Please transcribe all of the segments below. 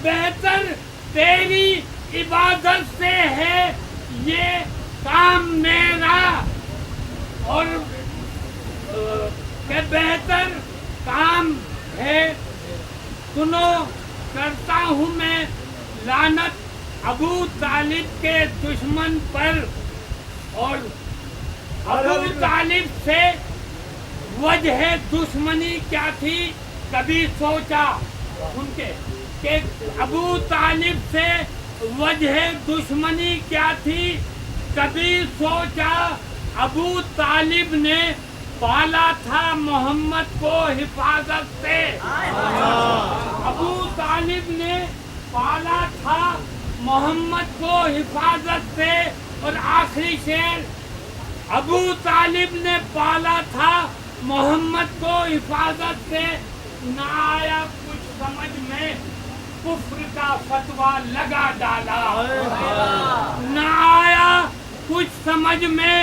بہتر تیری عبادت سے ہے یہ کام میرا، اور کہ بہتر کام ہے سنو کرتا ہوں میں لعنت ابو طالب کے دشمن پر، اور ابو طالب سے وجہ دشمنی کیا تھی کبھی سوچا ان کے کہ ابو طالب سے وجہ دشمنی کیا تھی کبھی سوچا؟ ابو طالب نے پالا تھا محمد کو حفاظت سے، ابو طالب نے پالا تھا محمد کو حفاظت سے، اور آخری شعر ابو طالب نے پالا تھا محمد کو حفاظت سے، نہ آیا کچھ سمجھ میں کفر کا فتویٰ لگا ڈالا، نہ آیا کچھ سمجھ میں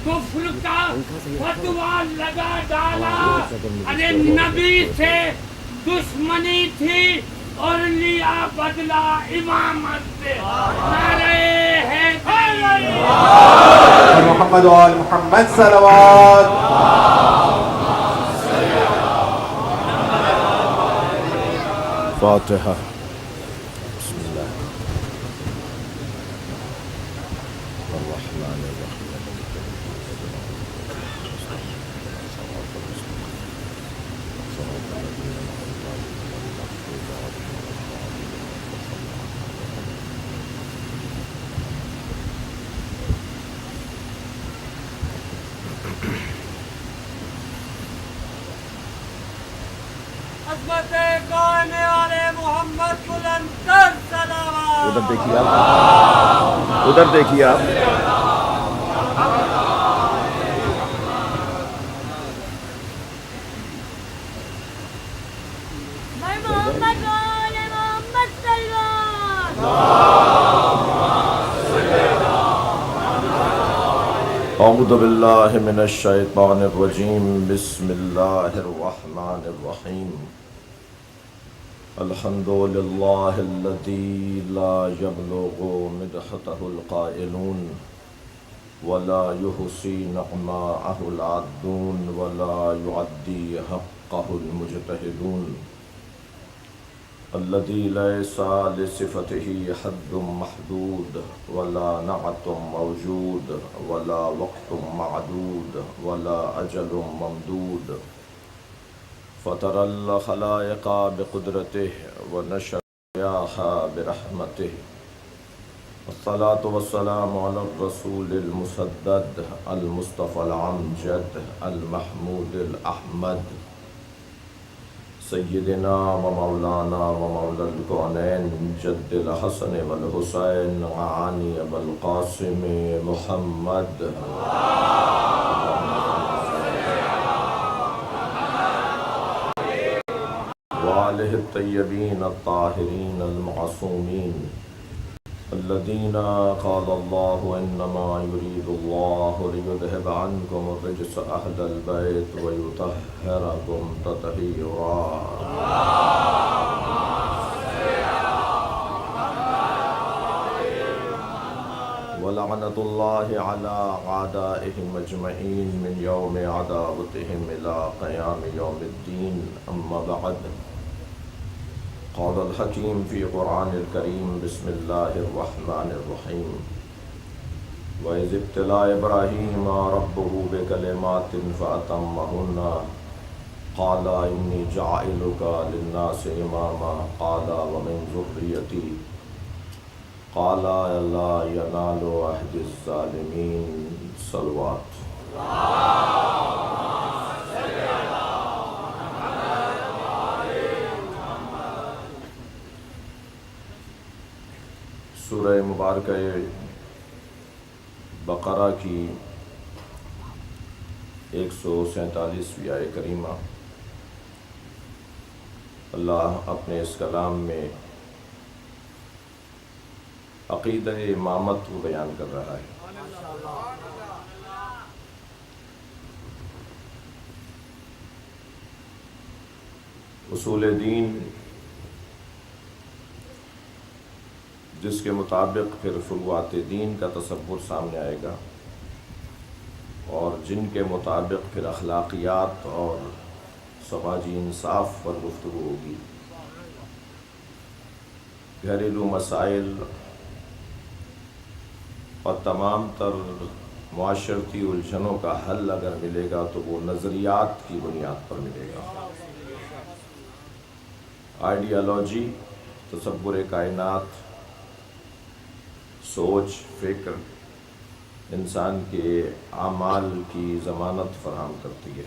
کفر کا فتویٰ لگا ڈالا، ارے نبی سے دشمنی تھی اور لیا بدلا امامت سے، نعرہ حیدری محمد وآل محمد صلوات. فاتحہ. بسم اللہ الرحمن الرحیم. عظمت کہنے والے محمد بلندر صلوات. ادھر دیکھیے آپ، ادھر دیکھیے آپ. میں محمد والے محمد صلوات. اعوذ باللہ من الشیطان الرجیم. بسم اللہ الرحمن الرحیم. الحمد للہ الذی لا یبلغ مدحتہ القائلون ولا یحصی نعماءہ العادون ولا یعدی حقہ المجتہدون. الذي ليس لصفته حد محدود ولا نعت موجود ولا وقت معدود ولا أجل ممدود. فترى الخلائق بقدرته ونشر الرياح برحمته. والصلاة والسلام على الرسول المسدد المصطفى الأمجد المحمود الأحمد سیدنا و مولانا و مولا الکونین جد الحسن والحسین وعانی والقاسم محمد وآلہ الطیبین الطاہرین المعصومین الذین قال اللہ انما یرید اللہ لیذہب عنکم الرجس اہل البیت ویطہرکم تطہیرا. ولعنۃ اللہ علی اعدائہم اجمعین من یوم عداوتہم الی قیام یوم الدین. اما بعد قال الحکیم فی قرآن الکریم. بسم اللہ الرحمن الرحیم. وَإِذِ ابْتَلَىٰ إِبْرَاهِيمَ رَبُّهُ بِكَلِمَاتٍ فَأَتَمَّهُنَّ قَالَ إِنِّي جَاعِلُكَ لِلنَّاسِ إِمَامًا قَالَ وَمِنْ ذُرِّيَّتِي قَالَ لَا يَنَالُ عَهْدِ الظَّالِمِينَ. صلوات. سورہ مبارکہ بقرہ کی 147ویں آیہ کریمہ اللہ اپنے اس کلام میں عقیدہ امامت کو بیان کر رہا ہے. اصول دین جس کے مطابق پھر فروعات دین کا تصور سامنے آئے گا اور جن کے مطابق پھر اخلاقیات اور سماجی انصاف پر گفتگو ہوگی۔ گھریلو مسائل اور تمام تر معاشرتی الجھنوں کا حل اگر ملے گا تو وہ نظریات کی بنیاد پر ملے گا۔ آئیڈیالوجی، تصور کائنات، سوچ، فکر انسان کے اعمال کی ضمانت فراہم کرتی ہے۔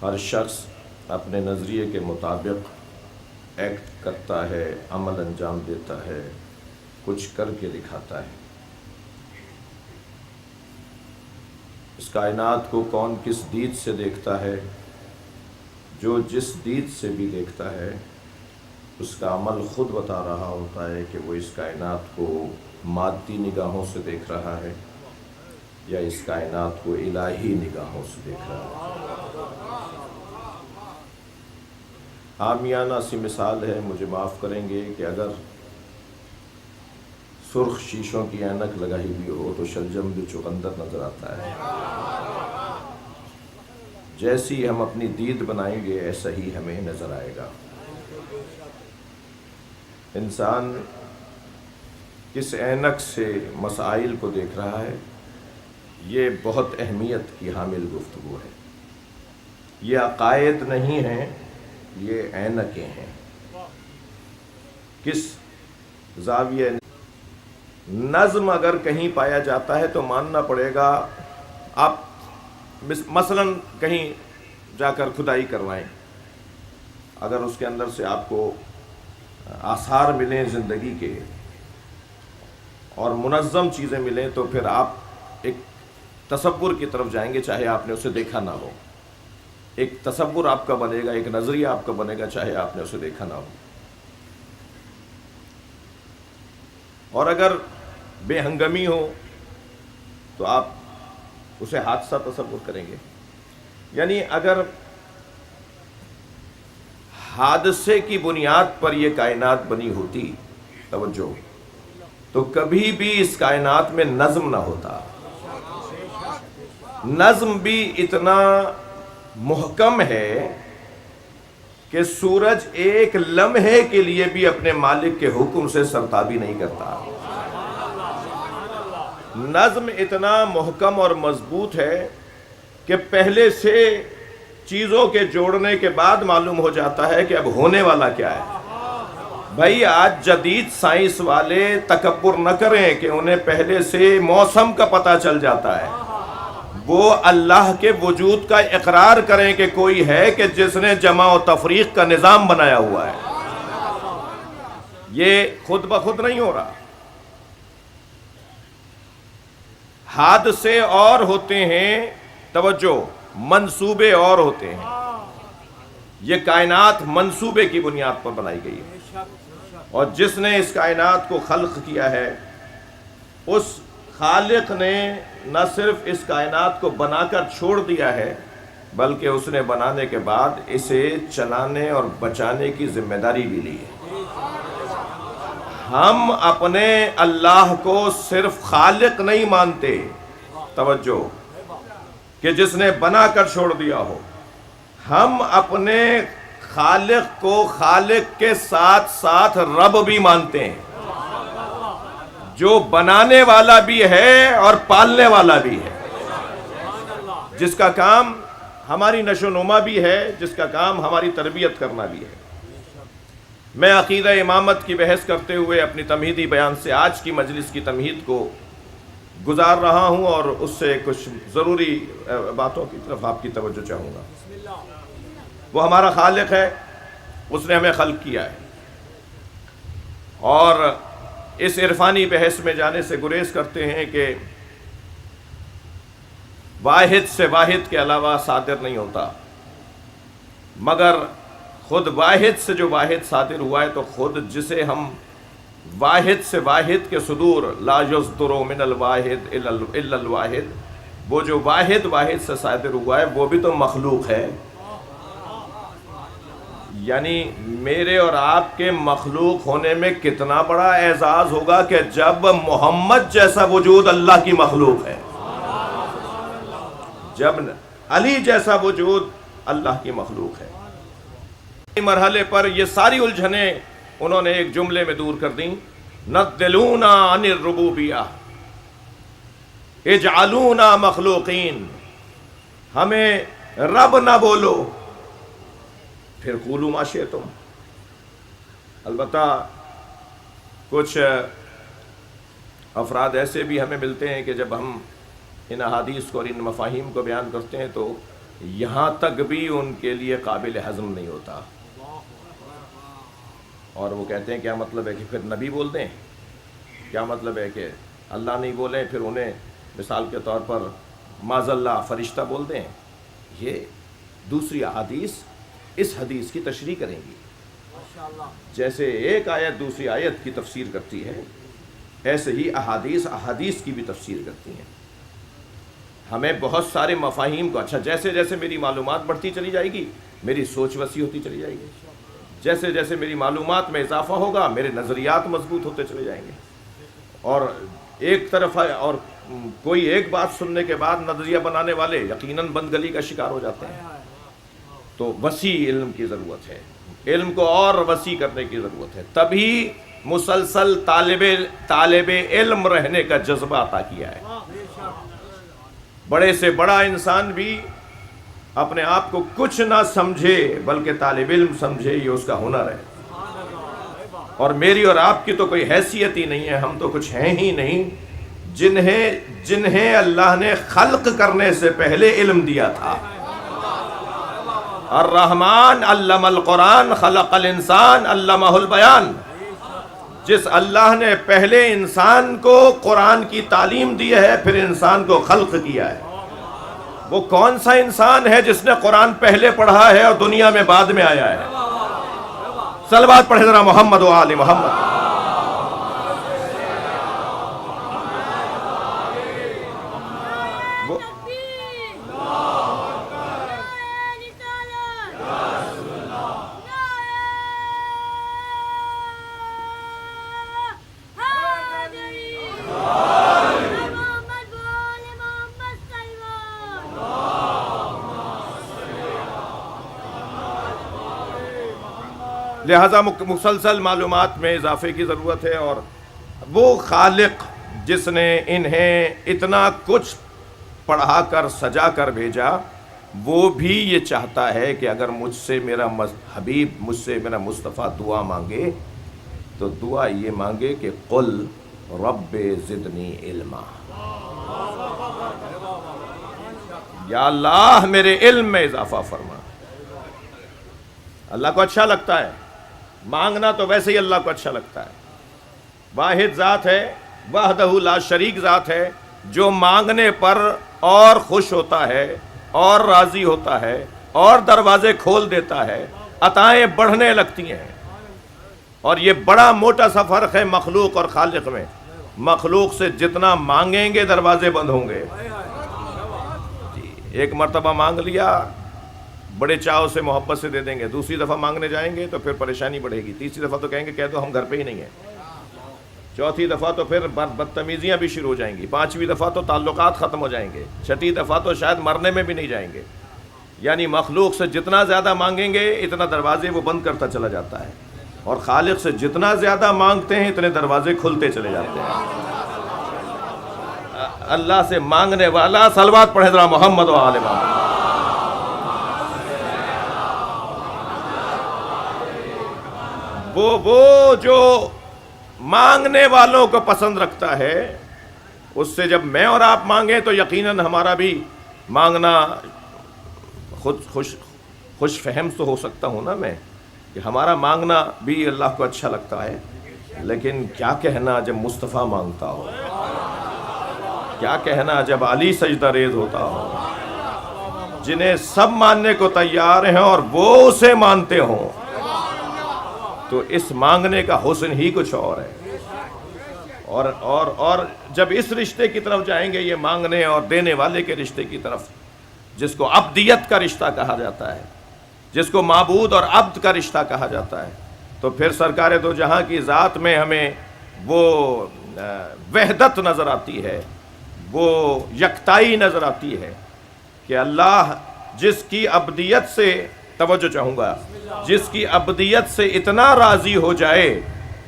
ہر شخص اپنے نظریے کے مطابق ایکٹ کرتا ہے، عمل انجام دیتا ہے، کچھ کر کے دکھاتا ہے۔ اس کائنات کو کون کس دید سے دیکھتا ہے؟ جو جس دید سے بھی دیکھتا ہے اس کا عمل خود بتا رہا ہوتا ہے کہ وہ اس کائنات کو مادی نگاہوں سے دیکھ رہا ہے یا اس کائنات کو الہی نگاہوں سے دیکھ رہا ہے۔ عامیانہ سی مثال ہے، مجھے معاف کریں گے کہ اگر سرخ شیشوں کی اینک لگائی ہوئی ہو تو شلجم بھی چقندر نظر آتا ہے۔ جیسی ہم اپنی دید بنائیں گے ایسا ہی ہمیں نظر آئے گا۔ انسان کس اینک سے مسائل کو دیکھ رہا ہے، یہ بہت اہمیت کی حامل گفتگو ہے۔ یہ عقائد نہیں ہیں، یہ اینکیں ہیں۔ کس زاویہ نظم اگر کہیں پایا جاتا ہے تو ماننا پڑے گا۔ آپ مثلا کہیں جا کر کھدائی کروائیں، اگر اس کے اندر سے آپ کو آثار ملیں زندگی کے اور منظم چیزیں ملیں تو پھر آپ ایک تصور کی طرف جائیں گے چاہے آپ نے اسے دیکھا نہ ہو۔ ایک تصور آپ کا بنے گا، ایک نظریہ آپ کا بنے گا چاہے آپ نے اسے دیکھا نہ ہو۔ اور اگر بے ہنگمی ہو تو آپ اسے حادثہ تصور کریں گے۔ یعنی اگر حادثے کی بنیاد پر یہ کائنات بنی ہوتی، توجہ، تو کبھی بھی اس کائنات میں نظم نہ ہوتا۔ نظم بھی اتنا محکم ہے کہ سورج ایک لمحے کے لیے بھی اپنے مالک کے حکم سے سرتابی نہیں کرتا۔ نظم اتنا محکم اور مضبوط ہے کہ پہلے سے چیزوں کے جوڑنے کے بعد معلوم ہو جاتا ہے کہ اب ہونے والا کیا ہے۔ بھائی آج جدید سائنس والے تکبر نہ کریں کہ انہیں پہلے سے موسم کا پتہ چل جاتا ہے، وہ اللہ کے وجود کا اقرار کریں کہ کوئی ہے کہ جس نے جمع و تفریق کا نظام بنایا ہوا ہے۔ یہ خود بخود نہیں ہو رہا۔ حادثے اور ہوتے ہیں، توجہ، منصوبے اور ہوتے ہیں۔ یہ کائنات منصوبے کی بنیاد پر بنائی گئی ہے، اور جس نے اس کائنات کو خلق کیا ہے اس خالق نے نہ صرف اس کائنات کو بنا کر چھوڑ دیا ہے بلکہ اس نے بنانے کے بعد اسے چلانے اور بچانے کی ذمہ داری بھی لی ہے۔ ہم اپنے اللہ کو صرف خالق نہیں مانتے، توجہ، کہ جس نے بنا کر چھوڑ دیا ہو۔ ہم اپنے خالق کو خالق کے ساتھ ساتھ رب بھی مانتے ہیں، جو بنانے والا بھی ہے اور پالنے والا بھی ہے، جس کا کام ہماری نشو و نما بھی ہے، جس کا کام ہماری تربیت کرنا بھی ہے۔ میں عقیدہ امامت کی بحث کرتے ہوئے اپنی تمہیدی بیان سے آج کی مجلس کی تمہید کو گزار رہا ہوں اور اس سے کچھ ضروری باتوں کی طرف آپ کی توجہ چاہوں گا۔ وہ ہمارا خالق ہے، اس نے ہمیں خلق کیا ہے، اور اس عرفانی بحث میں جانے سے گریز کرتے ہیں کہ واحد سے واحد کے علاوہ صادر نہیں ہوتا، مگر خود واحد سے جو واحد صادر ہوا ہے تو خود جسے ہم واحد سے واحد کے صدور، لا یصدر من الواحد الا الواحد، وہ جو واحد سے صادر ہوا ہے وہ بھی تو مخلوق ہے۔ یعنی میرے اور آپ کے مخلوق ہونے میں کتنا بڑا اعزاز ہوگا کہ جب محمد جیسا وجود اللہ کی مخلوق ہے، جب علی جیسا وجود اللہ کی مخلوق ہے۔ مرحلے پر یہ ساری الجھنیں انہوں نے ایک جملے میں دور کر دیں، نَدِّلُونَا عَنِ الرُّبُوبِیَّہ اجعلونا مخلوقین، ہمیں رب نہ بولو، پھر قولوا ما شئتم۔ البتہ کچھ افراد ایسے بھی ہمیں ملتے ہیں کہ جب ہم ان احادیث کو اور ان مفاہیم کو بیان کرتے ہیں تو یہاں تک بھی ان کے لیے قابل ہضم نہیں ہوتا، اور وہ کہتے ہیں کیا مطلب ہے کہ پھر نبی بول دیں، کیا مطلب ہے کہ اللہ نہیں بولیں پھر انہیں مثال کے طور پر معاذ اللہ فرشتہ بول دیں۔ یہ دوسری احادیث اس حدیث کی تشریح کریں گی، جیسے ایک آیت دوسری آیت کی تفسیر کرتی ہے ایسے ہی احادیث کی بھی تفسیر کرتی ہیں۔ ہمیں بہت سارے مفاہیم کو، اچھا جیسے جیسے میری معلومات بڑھتی چلی جائے گی میری سوچ وسیع ہوتی چلی جائے گی، جیسے جیسے میری معلومات میں اضافہ ہوگا میرے نظریات مضبوط ہوتے چلے جائیں گے، اور ایک طرف ہے اور کوئی ایک بات سننے کے بعد نظریہ بنانے والے یقیناً بند گلی کا شکار ہو جاتے ہیں۔ تو وسیع علم کی ضرورت ہے، علم کو اور وسیع کرنے کی ضرورت ہے، تبھی مسلسل طالب علم رہنے کا جذبہ عطا کیا ہے۔ بڑے سے بڑا انسان بھی اپنے آپ کو کچھ نہ سمجھے بلکہ طالب علم سمجھے، یہ اس کا ہنر ہے۔ اور میری اور آپ کی تو کوئی حیثیت ہی نہیں ہے، ہم تو کچھ ہیں ہی نہیں، جنہیں اللہ نے خلق کرنے سے پہلے علم دیا تھا۔ الرحمن علم القرآن خلق الانسان علمہ البیان، جس اللہ نے پہلے انسان کو قرآن کی تعلیم دی ہے پھر انسان کو خلق کیا ہے، وہ کون سا انسان ہے جس نے قرآن پہلے پڑھا ہے اور دنیا میں بعد میں آیا ہے؟ صلوات پڑھے ذرا محمد و آل محمد۔ لہذا مسلسل معلومات میں اضافے کی ضرورت ہے، اور وہ خالق جس نے انہیں اتنا کچھ پڑھا کر سجا کر بھیجا وہ بھی یہ چاہتا ہے کہ اگر مجھ سے میرا حبیب، مجھ سے میرا مصطفیٰ دعا مانگے تو دعا یہ مانگے کہ قل رب زدنی علما، یا اللہ میرے علم میں اضافہ فرما۔ اللہ کو اچھا لگتا ہے مانگنا، تو ویسے ہی اللہ کو اچھا لگتا ہے۔ واحد ذات ہے، وحدہ لا شریک ذات ہے، جو مانگنے پر اور خوش ہوتا ہے اور راضی ہوتا ہے اور دروازے کھول دیتا ہے، عطائیں بڑھنے لگتی ہیں۔ اور یہ بڑا موٹا سا فرق ہے مخلوق اور خالق میں۔ مخلوق سے جتنا مانگیں گے دروازے بند ہوں گے۔ ایک مرتبہ مانگ لیا بڑے چاؤ سے محبت سے دے دیں گے، دوسری دفعہ مانگنے جائیں گے تو پھر پریشانی بڑھے گی، تیسری دفعہ تو کہیں گے کہہ دو ہم گھر پہ ہی نہیں ہیں، چوتھی دفعہ تو پھر بدتمیزیاں بھی شروع ہو جائیں گی، پانچویں دفعہ تو تعلقات ختم ہو جائیں گے، چھٹی دفعہ تو شاید مرنے میں بھی نہیں جائیں گے۔ یعنی مخلوق سے جتنا زیادہ مانگیں گے اتنا دروازے وہ بند کرتا چلا جاتا ہے، اور خالق سے جتنا زیادہ مانگتے ہیں اتنے دروازے کھلتے چلے جاتے ہیں۔ اللہ سے مانگنے والا صلوات پڑھے ذرا محمد و آل محمد۔ وہ جو مانگنے والوں کو پسند رکھتا ہے، اس سے جب میں اور آپ مانگیں تو یقیناً ہمارا بھی مانگنا خود خوش فہم تو ہو سکتا ہوں نا میں کہ ہمارا مانگنا بھی اللہ کو اچھا لگتا ہے، لیکن کیا کہنا جب مصطفیٰ مانگتا ہو، کیا کہنا جب علی سجدہ ریز ہوتا ہو، جنہیں سب ماننے کو تیار ہیں اور وہ اسے مانتے ہوں، تو اس مانگنے کا حسن ہی کچھ اور ہے۔ اور جب اس رشتے کی طرف جائیں گے، یہ مانگنے اور دینے والے کے رشتے کی طرف، جس کو عبدیت کا رشتہ کہا جاتا ہے، جس کو معبود اور عبد کا رشتہ کہا جاتا ہے، تو پھر سرکار دو جہاں کی ذات میں ہمیں وہ وحدت نظر آتی ہے، وہ یکتائی نظر آتی ہے کہ اللہ جس کی ابدیت سے، توجہ چاہوں گا، جس کی ابدیت سے اتنا راضی ہو جائے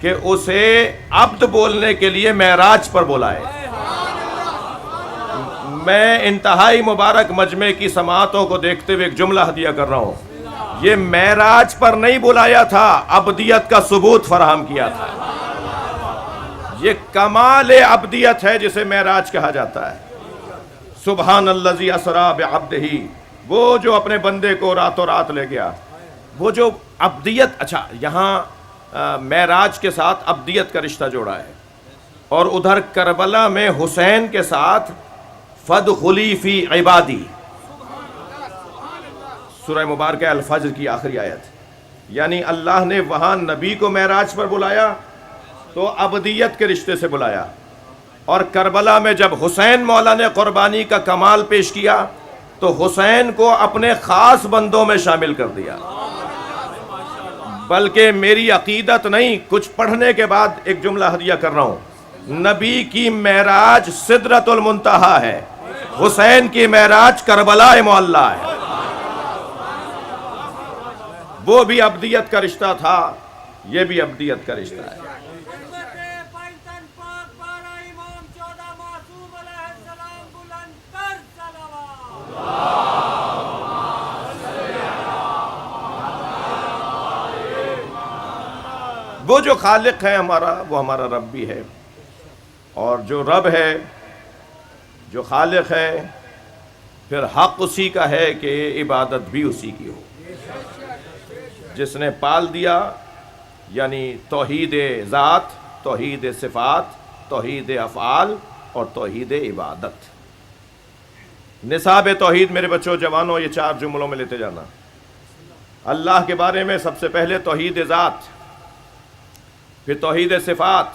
کہ اسے عبد بولنے کے لیے معراج پر بلائے۔ میں انتہائی مبارک مجمع کی سماعتوں کو دیکھتے ہوئے ایک جملہ ہدیہ کر رہا ہوں، یہ معراج پر نہیں بلایا تھا، ابدیت کا ثبوت فراہم کیا تھا۔ یہ کمال ابدیت ہے جسے معراج کہا جاتا ہے۔ سبحان الذی اسری بعبدہ، وہ جو اپنے بندے کو راتوں رات لے گیا، وہ جو ابدیت، اچھا یہاں معراج کے ساتھ ابدیت کا رشتہ جوڑا ہے، اور ادھر کربلا میں حسین کے ساتھ فادخلی فی عبادی، سورہ مبارکہ الفجر کی آخری آیت، یعنی اللہ نے وہاں نبی کو معراج پر بلایا تو ابدیت کے رشتے سے بلایا، اور کربلا میں جب حسین مولا نے قربانی کا کمال پیش کیا تو حسین کو اپنے خاص بندوں میں شامل کر دیا۔ بلکہ میری عقیدت نہیں، کچھ پڑھنے کے بعد ایک جملہ ہدیہ کر رہا ہوں، نبی کی معراج سدرۃ المنتہا ہے، حسین کی معراج کربلا معلی ہے۔ وہ بھی ابدیت کا رشتہ تھا، یہ بھی ابدیت کا رشتہ ہے۔ وہ جو خالق ہے ہمارا، وہ ہمارا رب بھی ہے، اور جو رب ہے، جو خالق ہے، پھر حق اسی کا ہے کہ عبادت بھی اسی کی ہو، جس نے پال دیا، یعنی توحید ذات، توحید صفات، توحید افعال اور توحید عبادت۔ نصاب توحید میرے بچوں جوانوں یہ 4 جملوں میں لیتے جانا۔ اللہ کے بارے میں سب سے پہلے توحید ذات، پھر توحید صفات،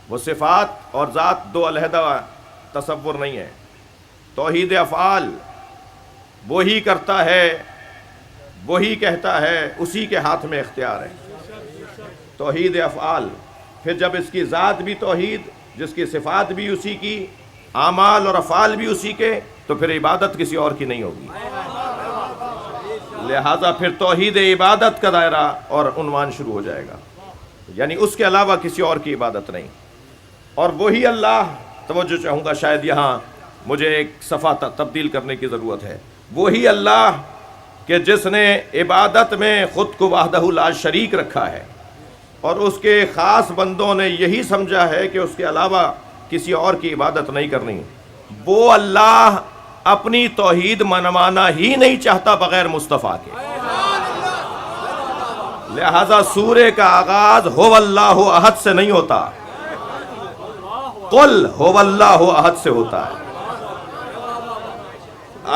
وہ صفات اور ذات دو علیحدہ تصور نہیں ہے۔ توحید افعال، وہی کرتا ہے، وہی کہتا ہے، اسی کے ہاتھ میں اختیار ہے، توحید افعال۔ پھر جب اس کی ذات بھی توحید، جس کی صفات بھی اسی کی، اعمال اور افعال بھی اسی کے، تو پھر عبادت کسی اور کی نہیں ہوگی۔ لہٰذا پھر توحید عبادت کا دائرہ اور عنوان شروع ہو جائے گا، یعنی اس کے علاوہ کسی اور کی عبادت نہیں۔ اور وہی اللہ، توجہ چاہوں گا، شاید یہاں مجھے ایک صفحہ تبدیل کرنے کی ضرورت ہے، وہی اللہ کہ جس نے عبادت میں خود کو وحدہ لا شریک رکھا ہے، اور اس کے خاص بندوں نے یہی سمجھا ہے کہ اس کے علاوہ کسی اور کی عبادت نہیں کرنی۔ وہ اللہ اپنی توحید منوانا ہی نہیں چاہتا بغیر مصطفیٰ کے، لہذا سورے کا آغاز هو اللہ احد سے نہیں ہوتا، قل هو اللہ احد سے ہوتا ہے۔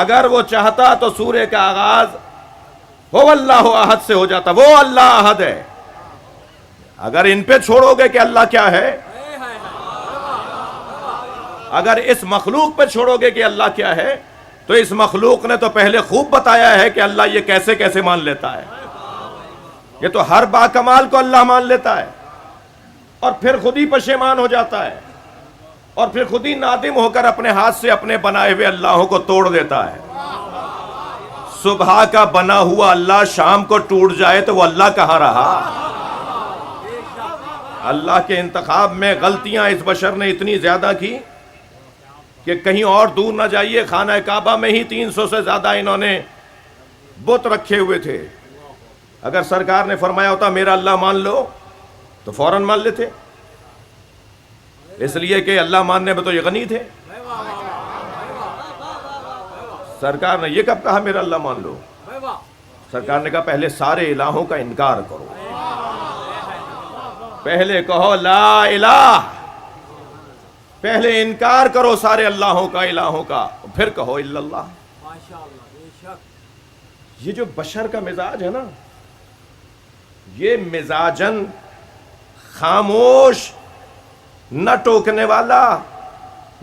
اگر وہ چاہتا تو سورے کا آغاز هو اللہ احد سے ہو جاتا، وہ اللہ احد ہے۔ اگر ان پہ چھوڑو گے کہ اللہ کیا ہے، اگر اس مخلوق پہ چھوڑو گے کہ اللہ کیا ہے، تو اس مخلوق نے تو پہلے خوب بتایا ہے کہ اللہ یہ کیسے کیسے مان لیتا ہے۔ یہ تو ہر باکمال کو اللہ مان لیتا ہے، اور پھر خود ہی پشیمان ہو جاتا ہے، اور پھر خود ہی نادم ہو کر اپنے ہاتھ سے اپنے بنائے ہوئے اللہوں کو توڑ دیتا ہے۔ صبح کا بنا ہوا اللہ شام کو ٹوٹ جائے تو وہ اللہ کہاں رہا؟ اللہ کے انتخاب میں غلطیاں اس بشر نے اتنی زیادہ کی کہ کہیں اور دور نہ جائیے، خانہ کعبہ میں ہی 300 سے زیادہ انہوں نے بت رکھے ہوئے تھے۔ اگر سرکار نے فرمایا ہوتا میرا اللہ مان لو تو فوراً مان لیتے، اس لیے کہ اللہ ماننے میں تو یہ غنی تھے۔ سرکار نے یہ کب کہا میرا اللہ مان لو؟ سرکار نے کہا پہلے سارے الہوں کا انکار کرو، پہلے کہو لا الہ، پہلے انکار کرو سارے اللہوں کا، الہوں کا، پھر کہو الا اللہ۔ یہ جو بشر کا مزاج ہے نا، یہ مزاجن خاموش، نہ ٹوکنے والا،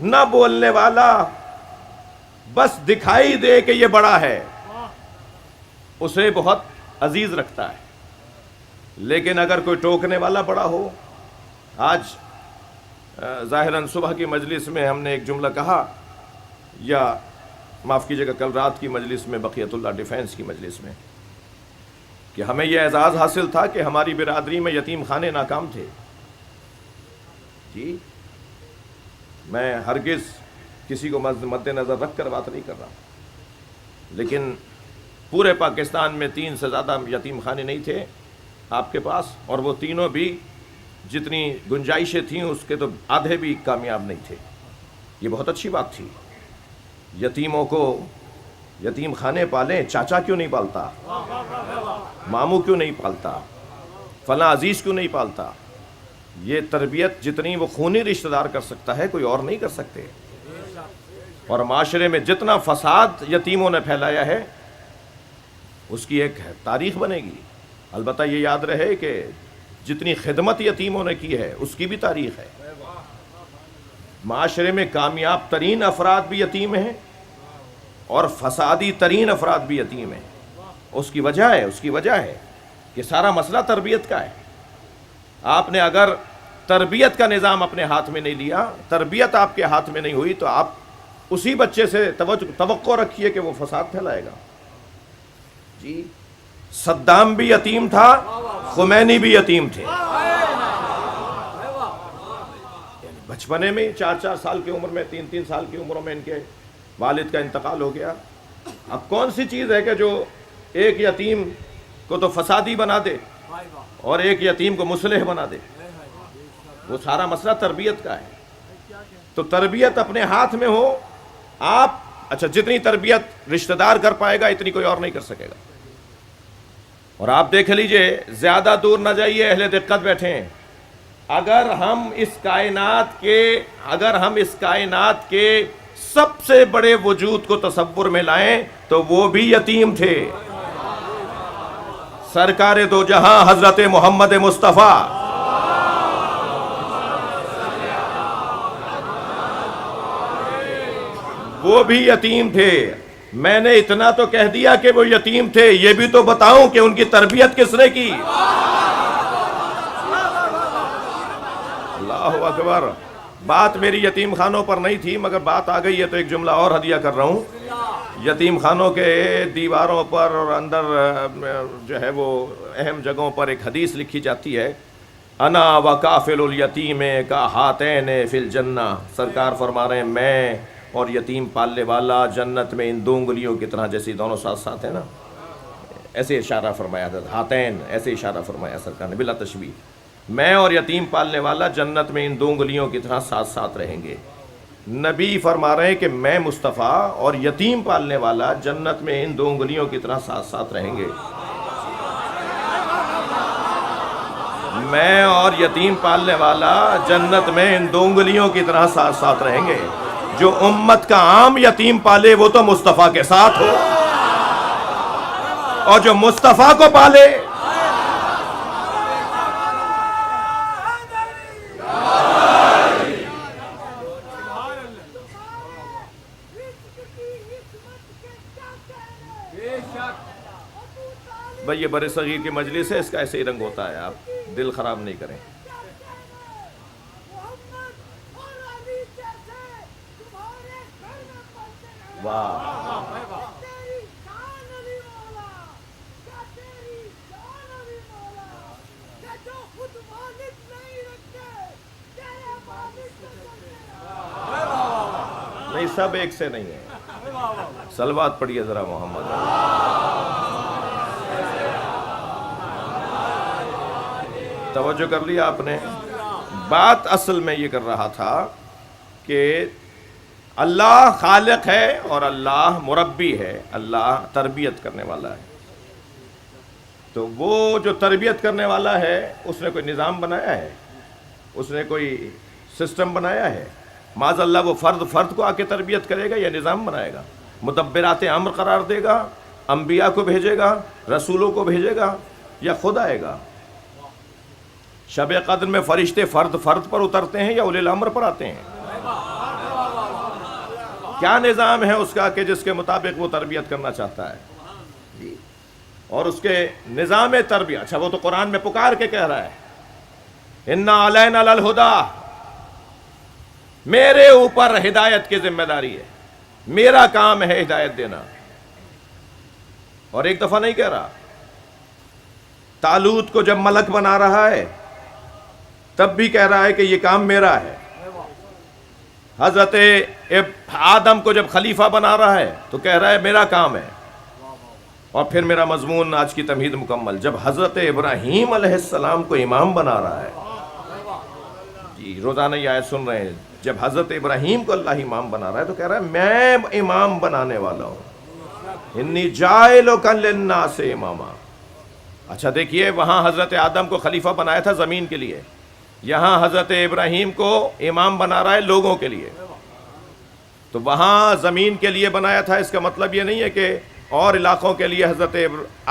نہ بولنے والا، بس دکھائی دے کہ یہ بڑا ہے، اسے بہت عزیز رکھتا ہے، لیکن اگر کوئی ٹوکنے والا بڑا ہو، آج ظاہراً صبح کی مجلس میں ہم نے ایک جملہ کہا، یا معاف کیجیے گا کل رات کی مجلس میں، بقیت اللہ ڈیفینس کی مجلس میں، کہ ہمیں یہ اعزاز حاصل تھا کہ ہماری برادری میں یتیم خانے ناکام تھے۔ جی میں ہرگز کسی کو مد نظر رکھ کر بات نہیں کر رہا، لیکن پورے پاکستان میں 3 سے زیادہ یتیم خانے نہیں تھے آپ کے پاس، اور وہ تینوں بھی جتنی گنجائشیں تھیں اس کے تو آدھے بھی کامیاب نہیں تھے۔ یہ بہت اچھی بات تھی، یتیموں کو یتیم خانے پالیں، چاچا کیوں نہیں پالتا، ماموں کیوں نہیں پالتا، فلاں عزیز کیوں نہیں پالتا؟ یہ تربیت جتنی وہ خونی رشتہ دار کر سکتا ہے کوئی اور نہیں کر سکتے۔ اور معاشرے میں جتنا فساد یتیموں نے پھیلایا ہے اس کی ایک تاریخ بنے گی۔ البتہ یہ یاد رہے کہ جتنی خدمت یتیموں نے کی ہے اس کی بھی تاریخ ہے۔ معاشرے میں کامیاب ترین افراد بھی یتیم ہیں اور فسادی ترین افراد بھی یتیم ہیں۔ اس کی وجہ ہے کہ سارا مسئلہ تربیت کا ہے۔ آپ نے اگر تربیت کا نظام اپنے ہاتھ میں نہیں لیا، تربیت آپ کے ہاتھ میں نہیں ہوئی، تو آپ اسی بچے سے توقع رکھیے کہ وہ فساد پھیلائے گا۔ جی صدام بھی یتیم تھا، خمینی بھی یتیم تھے، بچپنے میں 4 سال کی عمر میں، 3 سال کی عمروں میں ان کے والد کا انتقال ہو گیا۔ اب کون سی چیز ہے کہ جو ایک یتیم کو تو فسادی بنا دے اور ایک یتیم کو مصلح بنا دے؟ وہ سارا مسئلہ تربیت کا ہے۔ تو تربیت اپنے ہاتھ میں ہو آپ، اچھا جتنی تربیت رشتہ دار کر پائے گا اتنی کوئی اور نہیں کر سکے گا۔ اور آپ دیکھ لیجئے، زیادہ دور نہ جائیے، اہل دقت بیٹھے ہیں، اگر ہم اس کائنات کے سب سے بڑے وجود کو تصور میں لائیں تو وہ بھی یتیم تھے۔ سرکار دو جہاں حضرت محمد مصطفیٰ وہ بھی یتیم تھے۔ میں نے اتنا تو کہہ دیا کہ وہ یتیم تھے، یہ بھی تو بتاؤں کہ ان کی تربیت کس نے کی۔ اللہ اکبر۔ بات میری یتیم خانوں پر نہیں تھی، مگر بات آ گئی ہے تو ایک جملہ اور ہدیہ کر رہا ہوں۔ یتیم خانوں کے دیواروں پر اور اندر جو ہے وہ اہم جگہوں پر ایک حدیث لکھی جاتی ہے، انا وکافل الیتیم کا ہاتین فی الجنہ۔ سرکار فرما رہے ہیں میں اور یتیم پالنے والا جنت میں ان 2 انگلیوں کی طرح، جیسے دونوں ساتھ ساتھ ہیں نا، ایسے اشارہ فرمایا تھا، ہاتین ایسے اشارہ فرمایا سرکار نے بلا تشبیہ۔ میں اور یتیم پالنے والا جنت میں ان 2 انگلیوں کی طرح ساتھ ساتھ رہیں گے۔ نبی فرما رہے ہیں کہ میں مصطفیٰ اور یتیم پالنے والا جنت میں ان 2 انگلیوں کی طرح ساتھ ساتھ رہیں گے۔ میں اور یتیم پالنے والا جنت میں ان 2 انگلیوں کی طرح ساتھ ساتھ رہیں گے۔ جو امت کا عام یتیم پالے وہ تو مصطفیٰ کے ساتھ ہو، اور جو مصطفیٰ کو پالے بھئی، یہ بر صغیر کی مجلس ہے، اس کا ایسے ہی رنگ ہوتا ہے، آپ دل خراب نہیں کریں۔ واہ، نہیں سب ایک سے نہیں ہے۔ صلوات پڑھیے ذرا محمد۔ توجہ کر لیا آپ نے؟ بات اصل میں یہ کر رہا تھا کہ اللہ خالق ہے اور اللہ مربی ہے، اللہ تربیت کرنے والا ہے۔ تو وہ جو تربیت کرنے والا ہے اس نے کوئی نظام بنایا ہے، اس نے کوئی سسٹم بنایا ہے؟ معاذ اللہ وہ فرد کو آ کے تربیت کرے گا یا نظام بنائے گا؟ مدبرات امر قرار دے گا، انبیاء کو بھیجے گا، رسولوں کو بھیجے گا، یا خود آئے گا؟ شب قدر میں فرشتے فرد پر اترتے ہیں یا اولی الامر پر آتے ہیں؟ کیا نظام ہے اس کا کہ جس کے مطابق وہ تربیت کرنا چاہتا ہے؟ جی اور اس کے نظام تربیت. اچھا وہ تو قرآن میں پکار کے کہہ رہا ہے اِنَّا عَلَيْنَا لَلْهُدَىٰ، میرے اوپر ہدایت کی ذمہ داری ہے، میرا کام ہے ہدایت دینا. اور ایک دفعہ نہیں کہہ رہا. طالوت کو جب ملک بنا رہا ہے تب بھی کہہ رہا ہے کہ یہ کام میرا ہے. حضرت آدم کو جب خلیفہ بنا رہا ہے تو کہہ رہا ہے میرا کام ہے. اور پھر میرا مضمون آج کی تمہید مکمل. جب حضرت ابراہیم علیہ السلام کو امام بنا رہا ہے، جی روزانہ یہ آیت سن رہے ہیں، جب حضرت ابراہیم کو اللہ امام بنا رہا ہے تو کہہ رہا ہے میں امام بنانے والا ہوں، انی جاعلک للناس اماما. اچھا دیکھیے، وہاں حضرت آدم کو خلیفہ بنایا تھا زمین کے لیے، یہاں حضرت ابراہیم کو امام بنا رہا ہے لوگوں کے لیے. تو وہاں زمین کے لیے بنایا تھا، اس کا مطلب یہ نہیں ہے کہ اور علاقوں کے لیے حضرت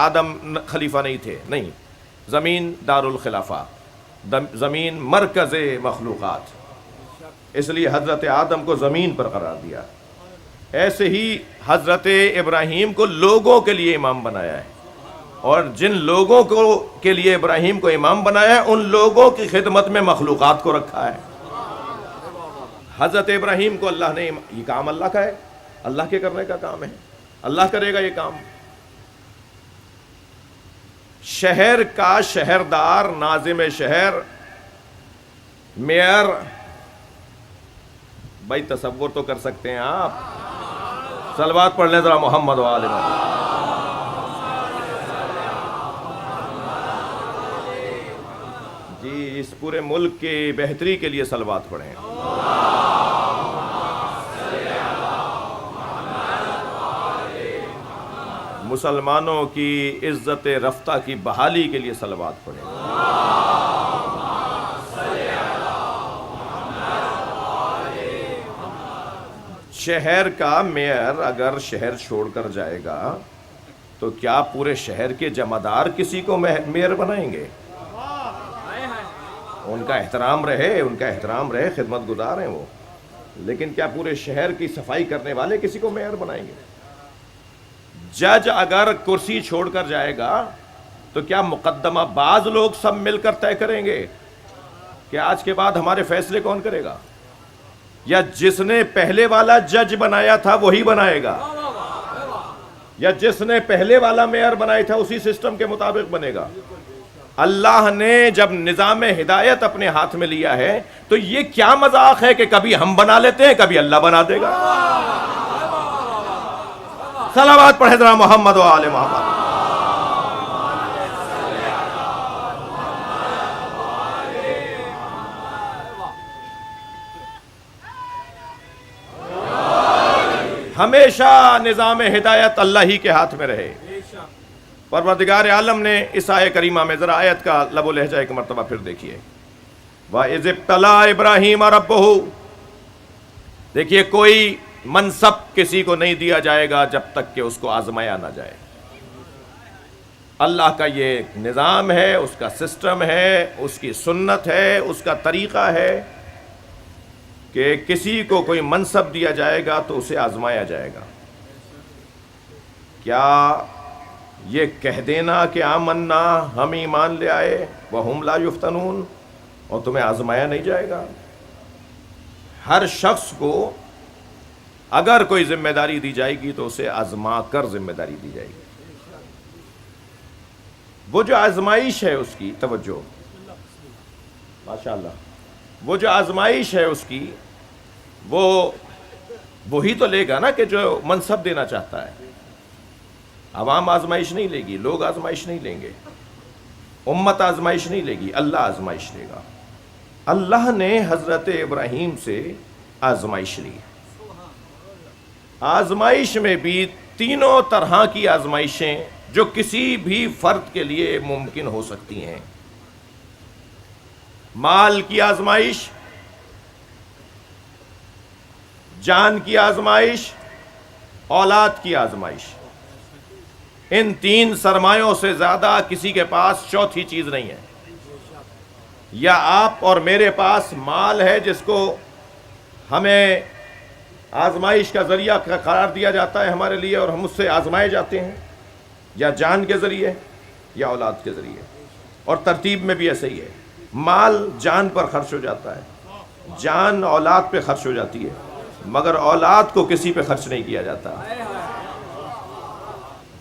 آدم خلیفہ نہیں تھے، نہیں. زمین دار الخلافہ، زمین مرکز مخلوقات، اس لیے حضرت آدم کو زمین پر قرار دیا. ایسے ہی حضرت ابراہیم کو لوگوں کے لیے امام بنایا ہے، اور جن لوگوں کو کے لیے ابراہیم کو امام بنایا ہے ان لوگوں کی خدمت میں مخلوقات کو رکھا ہے. حضرت ابراہیم کو اللہ نے، یہ کام اللہ کا ہے، اللہ کے کرنے کا کام ہے، اللہ کرے گا یہ کام. شہر کا شہردار، ناظم شہر، میئر، بھائی تصور تو کر سکتے ہیں آپ. صلوات پڑھ لیں ذرا محمد و آل محمد. جی اس پورے ملک کی بہتری کے لیے صلوات پڑھیں. مسلمانوں کی عزت رفتہ کی بحالی کے لیے صلوات پڑھیں. شہر کا میئر اگر شہر چھوڑ کر جائے گا تو کیا پورے شہر کے جمعدار کسی کو میئر بنائیں گے؟ ان کا احترام رہے، خدمت گزار ہیں وہ، لیکن کیا پورے شہر کی صفائی کرنے والے کسی کو میئر بنائیں گے؟ جج اگر کرسی چھوڑ کر جائے گا تو کیا مقدمہ باز لوگ سب مل کر طے کریں گے کہ آج کے بعد ہمارے فیصلے کون کرے گا؟ یا جس نے پہلے والا جج بنایا تھا وہی بنائے گا، یا جس نے پہلے والا میئر بنایا تھا اسی سسٹم کے مطابق بنے گا؟ اللہ نے جب نظام ہدایت اپنے ہاتھ میں لیا ہے تو یہ کیا مذاق ہے کہ کبھی ہم بنا لیتے ہیں، کبھی اللہ بنا دے گا. صلوات پڑھے ذرا محمد و آل محمد. ہمیشہ نظام ہدایت اللہ ہی کے ہاتھ میں رہے. پروردگار عالم نے اس آیت کریمہ میں ذرا آیت کا لب و لہجہ ایک مرتبہ پھر دیکھیے. وَإِذِ ابْتَلَىٰ إِبْرَاهِيمَ رَبُّهُ، دیکھیے کوئی منصب کسی کو نہیں دیا جائے گا جب تک کہ اس کو آزمایا نہ جائے. اللہ کا یہ نظام ہے، اس کا سسٹم ہے، اس کی سنت ہے، اس کا طریقہ ہے کہ کسی کو کوئی منصب دیا جائے گا تو اسے آزمایا جائے گا. کیا یہ کہہ دینا کہ آمنا، ہم ایمان لے آئے، وَهُمْ لَا يُفْتَنُونَ، اور تمہیں آزمایا نہیں جائے گا؟ ہر شخص کو اگر کوئی ذمہ داری دی جائے گی تو اسے آزما کر ذمہ داری دی جائے گی. وہ جو آزمائش ہے اس کی، توجہ ماشاءاللہ، وہ جو آزمائش ہے اس کی، وہی تو لے گا نا کہ جو منصب دینا چاہتا ہے. عوام آزمائش نہیں لے گی، لوگ آزمائش نہیں لیں گے، امت آزمائش نہیں لے گی، اللہ آزمائش لے گا. اللہ نے حضرت ابراہیم سے آزمائش لی. آزمائش میں بھی تینوں طرح کی آزمائشیں جو کسی بھی فرد کے لیے ممکن ہو سکتی ہیں. مال کی آزمائش، جان کی آزمائش، اولاد کی آزمائش. ان تین سرمایوں سے زیادہ کسی کے پاس چوتھی چیز نہیں ہے. یا آپ اور میرے پاس مال ہے جس کو ہمیں آزمائش کا ذریعہ قرار دیا جاتا ہے ہمارے لیے اور ہم اس سے آزمائے جاتے ہیں، یا جان کے ذریعے یا اولاد کے ذریعے، اور ترتیب میں بھی ایسے ہی ہے، مال جان پر خرچ ہو جاتا ہے، جان اولاد پہ خرچ ہو جاتی ہے، مگر اولاد کو کسی پہ خرچ نہیں کیا جاتا۔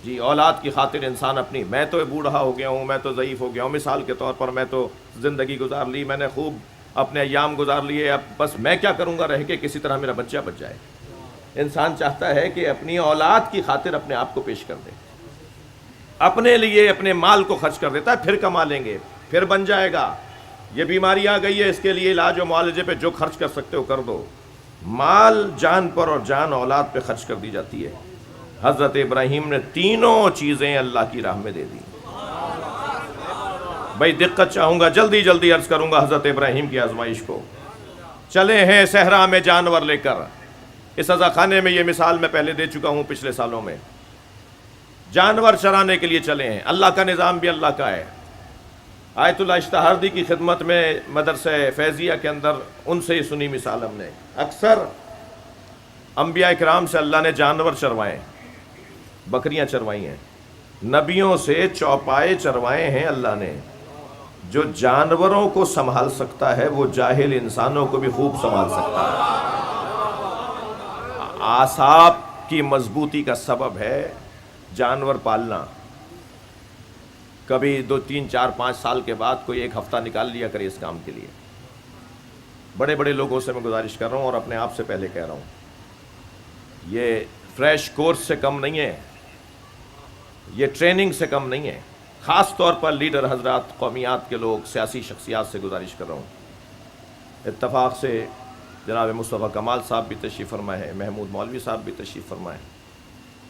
جی اولاد کی خاطر انسان اپنی، میں تو بوڑھا ہو گیا ہوں، میں تو ضعیف ہو گیا ہوں، مثال کے طور پر میں تو زندگی گزار لی، میں نے خوب اپنے ایام گزار لیے، اب بس میں کیا کروں گا رہ کے، کسی طرح میرا بچہ بچ جائے۔ انسان چاہتا ہے کہ اپنی اولاد کی خاطر اپنے آپ کو پیش کر دے، اپنے لیے اپنے مال کو خرچ کر دیتا ہے، پھر کما لیں گے، پھر بن جائے گا، یہ بیماری آ گئی ہے، اس کے لیے علاج و معالجے پہ جو خرچ کر سکتے ہو کر دو۔ مال جان پر اور جان اولاد پہ خرچ کر دی جاتی ہے۔ حضرت ابراہیم نے تینوں چیزیں اللہ کی راہ میں دے دی۔ بھائی دقت چاہوں گا، جلدی جلدی عرض کروں گا حضرت ابراہیم کی آزمائش کو۔ چلے ہیں صحرا میں جانور لے کر، اس عزا خانے میں یہ مثال میں پہلے دے چکا ہوں پچھلے سالوں میں، جانور چرانے کے لیے چلے ہیں، اللہ کا نظام بھی اللہ کا ہے۔ آیت اللہ اشتہاردی کی خدمت میں مدرسہ فیضیہ کے اندر ان سے ہی سنی مثال ہم نے، اکثر انبیاء کرام سے اللہ نے جانور چروائے، بکریاں چروائی ہیں، نبیوں سے چوپائے چروائے ہیں اللہ نے۔ جو جانوروں کو سنبھال سکتا ہے وہ جاہل انسانوں کو بھی خوب سنبھال سکتا ہے۔ اعصاب کی مضبوطی کا سبب ہے جانور پالنا۔ کبھی 2 3 4 5 سال کے بعد کوئی ایک ہفتہ نکال لیا کرے اس کام کے لیے۔ بڑے بڑے لوگوں سے میں گزارش کر رہا ہوں اور اپنے آپ سے پہلے کہہ رہا ہوں، یہ فریش کورس سے کم نہیں ہے، یہ ٹریننگ سے کم نہیں ہے۔ خاص طور پر لیڈر حضرات، قومیات کے لوگ، سیاسی شخصیات سے گزارش کر رہا ہوں۔ اتفاق سے جناب مصطفیٰ کمال صاحب بھی تشریف فرمائے ہیں، محمود مولوی صاحب بھی تشریف فرمائے ہیں،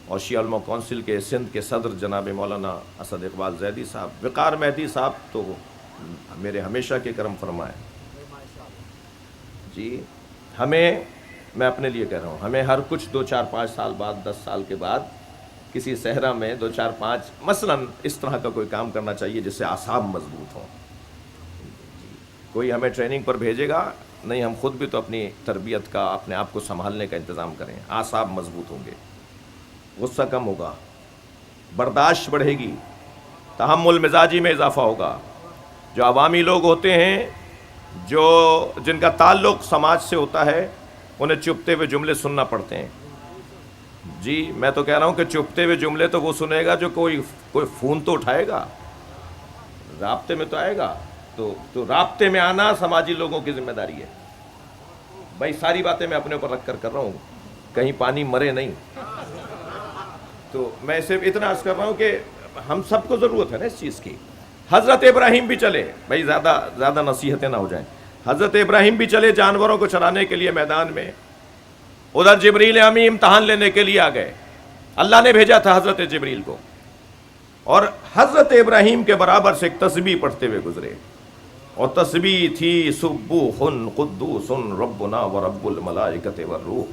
اور شیعہ علماء کونسل کے سندھ کے صدر جناب مولانا اسد اقبال زیدی صاحب، وقار مہدی صاحب تو میرے ہمیشہ کے کرم فرمائے۔ جی ہمیں، میں اپنے لیے کہہ رہا ہوں، ہمیں ہر کچھ 2 4 5 سال بعد، 10 سال کے بعد کسی صحرا میں 2 4 5 مثلاً اس طرح کا کوئی کام کرنا چاہیے جس سے اعصاب مضبوط ہوں۔ کوئی ہمیں ٹریننگ پر بھیجے گا نہیں، ہم خود بھی تو اپنی تربیت کا، اپنے آپ کو سنبھالنے کا انتظام کریں، اعصاب مضبوط ہوں گے، غصہ کم ہوگا، برداشت بڑھے گی، تحمل مزاجی میں اضافہ ہوگا۔ جو عوامی لوگ ہوتے ہیں، جن کا تعلق سماج سے ہوتا ہے، انہیں چپتے ہوئے جملے سننا پڑتے ہیں۔ جی میں تو کہہ رہا ہوں کہ چپتے ہوئے جملے تو وہ سنے گا جو کوئی فون تو اٹھائے گا، رابطے میں تو آئے گا، تو رابطے میں آنا سماجی لوگوں کی ذمہ داری ہے۔ بھائی ساری باتیں میں اپنے اوپر رکھ کر رہا ہوں، کہیں پانی مرے نہیں۔ تو میں صرف اتنا عرض کر رہا ہوں کہ ہم سب کو ضرورت ہے نا اس چیز کی۔ حضرت ابراہیم بھی چلے، بھائی زیادہ نصیحتیں نہ ہو جائیں، حضرت ابراہیم بھی چلے جانوروں کو چرانے کے لیے میدان میں۔ ادھر جبریل امی امتحان لینے کے لیے آ گئے، اللہ نے بھیجا تھا حضرت جبریل کو، اور حضرت ابراہیم کے برابر سے ایک تسبیح پڑھتے ہوئے گزرے، اور تسبیح تھی سبوح قدوس ربنا ورب الملائکۃ والروح۔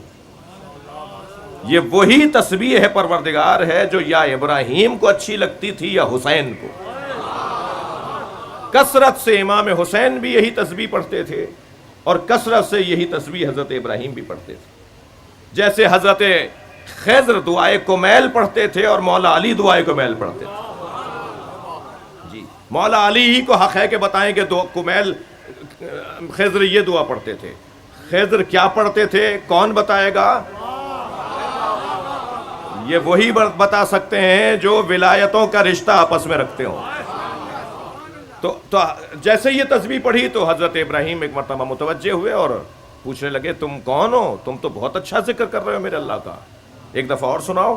یہ وہی تسبیح ہے پروردگار ہے جو یا ابراہیم کو اچھی لگتی تھی یا حسین کو۔ کثرت سے امام حسین بھی یہی تسبیح پڑھتے تھے، اور کثرت سے یہی تسبیح حضرت ابراہیم بھی پڑھتے تھے۔ جیسے حضرت خضر دعائے کمیل پڑھتے تھے اور مولا علی دعائے کمیل پڑھتے تھے۔ جی مولا علی ہی کو حق ہے کہ بتائیں کہ کمیل خضر یہ دعا پڑھتے تھے، خضر کیا پڑھتے تھے کون بتائے گا؟ یہ وہی بتا سکتے ہیں جو ولایتوں کا رشتہ آپس میں رکھتے ہوں۔ تو جیسے یہ تسبیح پڑھی تو حضرت ابراہیم ایک مرتبہ متوجہ ہوئے اور پوچھنے لگے تم کون ہو؟ تم تو بہت اچھا ذکر کر رہے ہو میرے اللہ کا، ایک دفعہ اور سناؤ۔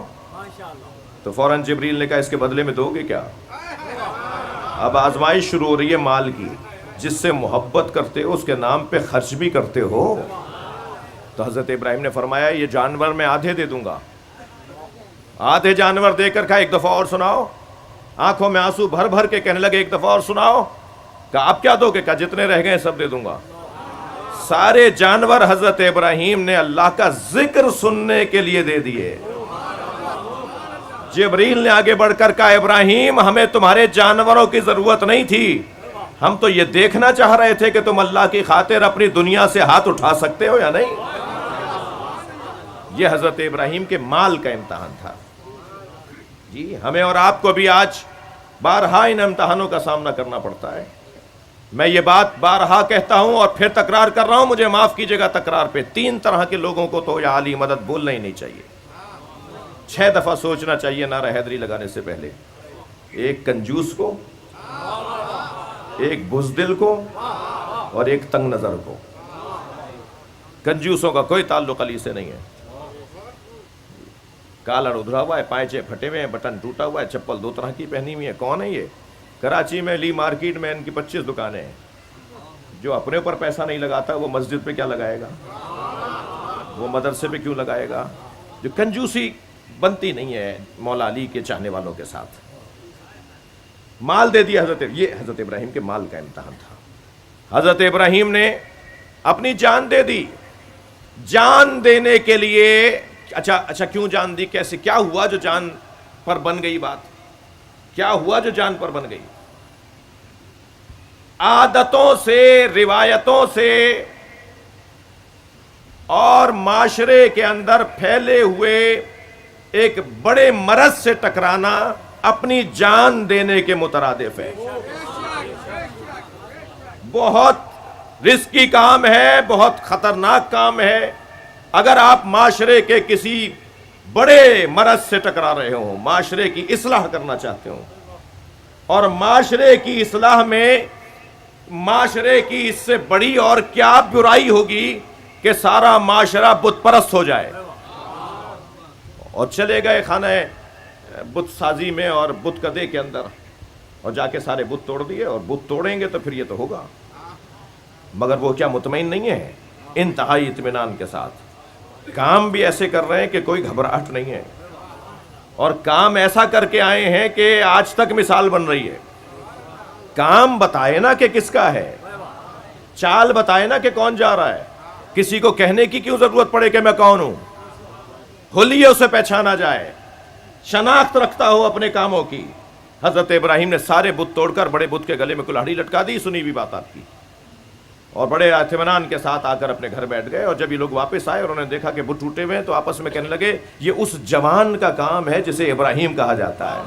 تو فوراً جبریل نے کہا اس کے بدلے میں دو گے کیا؟ اب آزمائش شروع ہو رہی ہے مال کی، جس سے محبت کرتے ہو اس کے نام پہ خرچ بھی کرتے ہو۔ تو حضرت ابراہیم نے فرمایا یہ جانور میں آدھے دے دوں گا، آدھے جانور دے کر کہا ایک دفعہ اور سناؤ۔ آنکھوں میں آنسو بھر بھر کے کہنے لگے ایک دفعہ اور سناؤ۔ کہا آپ کیا دو گے؟ کہا جتنے رہ گئے سب دے دوں گا۔ سارے جانور حضرت ابراہیم نے اللہ کا ذکر سننے کے لیے دے دیے۔ جبریل نے آگے بڑھ کر کہا ابراہیم ہمیں تمہارے جانوروں کی ضرورت نہیں تھی، ہم تو یہ دیکھنا چاہ رہے تھے کہ تم اللہ کی خاطر اپنی دنیا سے ہاتھ اٹھا سکتے ہو یا نہیں۔ یہ حضرت ابراہیم کے مال کا امتحان تھا۔ جی ہمیں اور آپ کو بھی آج بارہا ان امتحانوں کا سامنا کرنا پڑتا ہے. میں یہ بات بارہا کہتا ہوں اور پھر تکرار کر رہا ہوں, مجھے معاف کیجیے گا تکرار پہ. 3 طرح کے لوگوں کو تو یا علی مدد بولنا ہی نہیں چاہیے. 6 دفعہ سوچنا چاہیے نعرہ حیدری لگانے سے پہلے. ایک کنجوس کو, ایک بزدل کو, اور ایک تنگ نظر کو. کنجوسوں کا کوئی تعلق علی سے نہیں ہے. کالر ادھرا ہوا ہے, پائچے پھٹے ہوئے ہیں, بٹن ٹوٹا ہوا ہے, چپل 2 طرح کی پہنی ہوئی ہے. کون ہے یہ؟ کراچی میں لی مارکیٹ میں ان کی 25 دکانیں ہیں. جو اپنے اوپر پیسہ نہیں لگاتا وہ مسجد پہ کیا لگائے گا, وہ مدرسے پہ کیوں لگائے گا. جو کنجوسی بنتی نہیں ہے مولا علی کے چاہنے والوں کے ساتھ. مال دے دیا یہ حضرت ابراہیم کے مال کا امتحان تھا. حضرت ابراہیم نے اپنی جان دے دی. جان دینے کے لیے اچھا کیوں جان دی, کیسے, کیا ہوا جو جان پر بن گئی بات, کیا ہوا جو جان پر بن گئی. عادتوں سے, روایتوں سے اور معاشرے کے اندر پھیلے ہوئے ایک بڑے مرض سے ٹکرانا اپنی جان دینے کے مترادف ہے. بہت رسکی کام ہے, بہت خطرناک کام ہے. اگر آپ معاشرے کے کسی بڑے مرض سے ٹکرا رہے ہوں, معاشرے کی اصلاح کرنا چاہتے ہوں, اور معاشرے کی اصلاح میں معاشرے کی اس سے بڑی اور کیا برائی ہوگی کہ سارا معاشرہ بت پرست ہو جائے. اور چلے گئے خانہ بت سازی میں اور بت کدے کے اندر, اور جا کے سارے بت توڑ دیے, اور بت توڑیں گے تو پھر یہ تو ہوگا. مگر وہ کیا مطمئن نہیں ہے؟ انتہائی اطمینان کے ساتھ کام بھی ایسے کر رہے ہیں کہ کوئی گھبراہٹ نہیں ہے, اور کام ایسا کر کے آئے ہیں کہ آج تک مثال بن رہی ہے. کام بتائے نا کہ کس کا ہے, چال بتائے نا کہ کون جا رہا ہے. کسی کو کہنے کی کیوں ضرورت پڑے کہ میں کون ہوں؟ حلیے اسے پہچانا جائے, شناخت رکھتا ہو اپنے کاموں کی. حضرت ابراہیم نے سارے بت توڑ کر بڑے بت کے گلے میں کلہاڑی لٹکا دی. سنی ہوئی بات آپ کی. اور بڑے اطمینان کے ساتھ آ کر اپنے گھر بیٹھ گئے. اور جب یہ لوگ واپس آئے اور انہوں نے دیکھا کہ بت ٹوٹے ہوئے ہیں تو آپس میں کہنے لگے یہ اس جوان کا کام ہے جسے ابراہیم کہا جاتا ہے.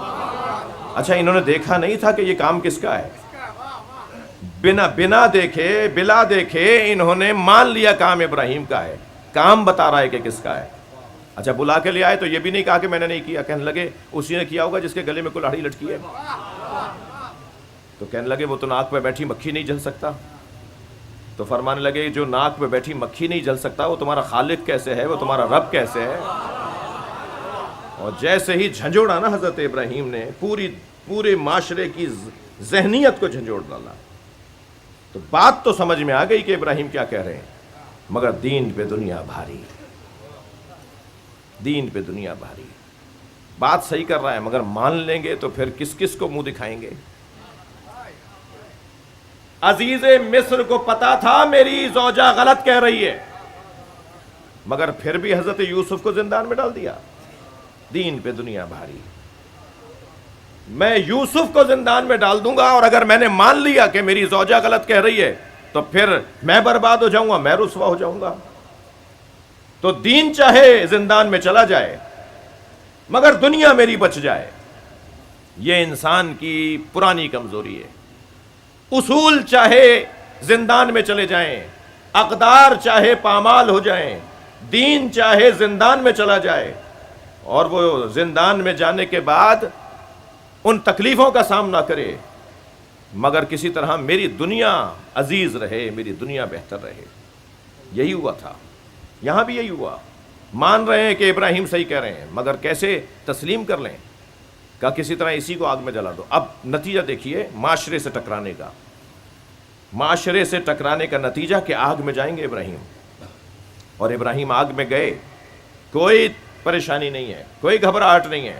اچھا انہوں نے دیکھا نہیں تھا کہ یہ کام کس کا ہے. بنا دیکھے بلا دیکھے انہوں نے مان لیا کام ابراہیم کا ہے. کام بتا رہا ہے کہ کس کا ہے. اچھا بلا کے لے آئے تو یہ بھی نہیں کہا کہ میں نے نہیں کیا. کہنے لگے اسی نے کیا ہوگا جس کے گلے میں کلہاڑی لٹکی ہے. تو کہنے لگے وہ تو ناک پہ بیٹھی مکھی نہیں جل سکتا. تو فرمانے لگے جو ناک پہ بیٹھی مکھی نہیں جل سکتا وہ تمہارا خالق کیسے ہے, وہ تمہارا رب کیسے ہے. اور جیسے ہی جھنجھوڑا نا حضرت ابراہیم نے پورے معاشرے کی ذہنیت کو جھنجھوڑ ڈالا. تو بات تو سمجھ میں آ گئی کہ ابراہیم کیا کہہ رہے ہیں, مگر دین پہ دنیا بھاری, دین پہ دنیا بھاری. بات صحیح کر رہا ہے مگر مان لیں گے تو پھر کس کس کو منہ دکھائیں گے. عزیز مصر کو پتا تھا میری زوجہ غلط کہہ رہی ہے, مگر پھر بھی حضرت یوسف کو زندان میں ڈال دیا. دین پہ دنیا بھاری. میں یوسف کو زندان میں ڈال دوں گا, اور اگر میں نے مان لیا کہ میری زوجہ غلط کہہ رہی ہے تو پھر میں برباد ہو جاؤں گا, میں رسوا ہو جاؤں گا. تو دین چاہے زندان میں چلا جائے مگر دنیا میری بچ جائے. یہ انسان کی پرانی کمزوری ہے. اصول چاہے زندان میں چلے جائیں, اقدار چاہے پامال ہو جائیں, دین چاہے زندان میں چلا جائے, اور وہ زندان میں جانے کے بعد ان تکلیفوں کا سامنا کرے, مگر کسی طرح میری دنیا عزیز رہے, میری دنیا بہتر رہے. یہی ہوا تھا, یہاں بھی یہی ہوا. مان رہے ہیں کہ ابراہیم صحیح کہہ رہے ہیں, مگر کیسے تسلیم کر لیں؟ کہا کسی طرح اسی کو آگ میں جلا دو. اب نتیجہ دیکھیے معاشرے سے ٹکرانے کا. معاشرے سے ٹکرانے کا نتیجہ کہ آگ میں جائیں گے ابراہیم. اور ابراہیم آگ میں گئے, کوئی پریشانی نہیں ہے, کوئی گھبراہٹ نہیں ہے.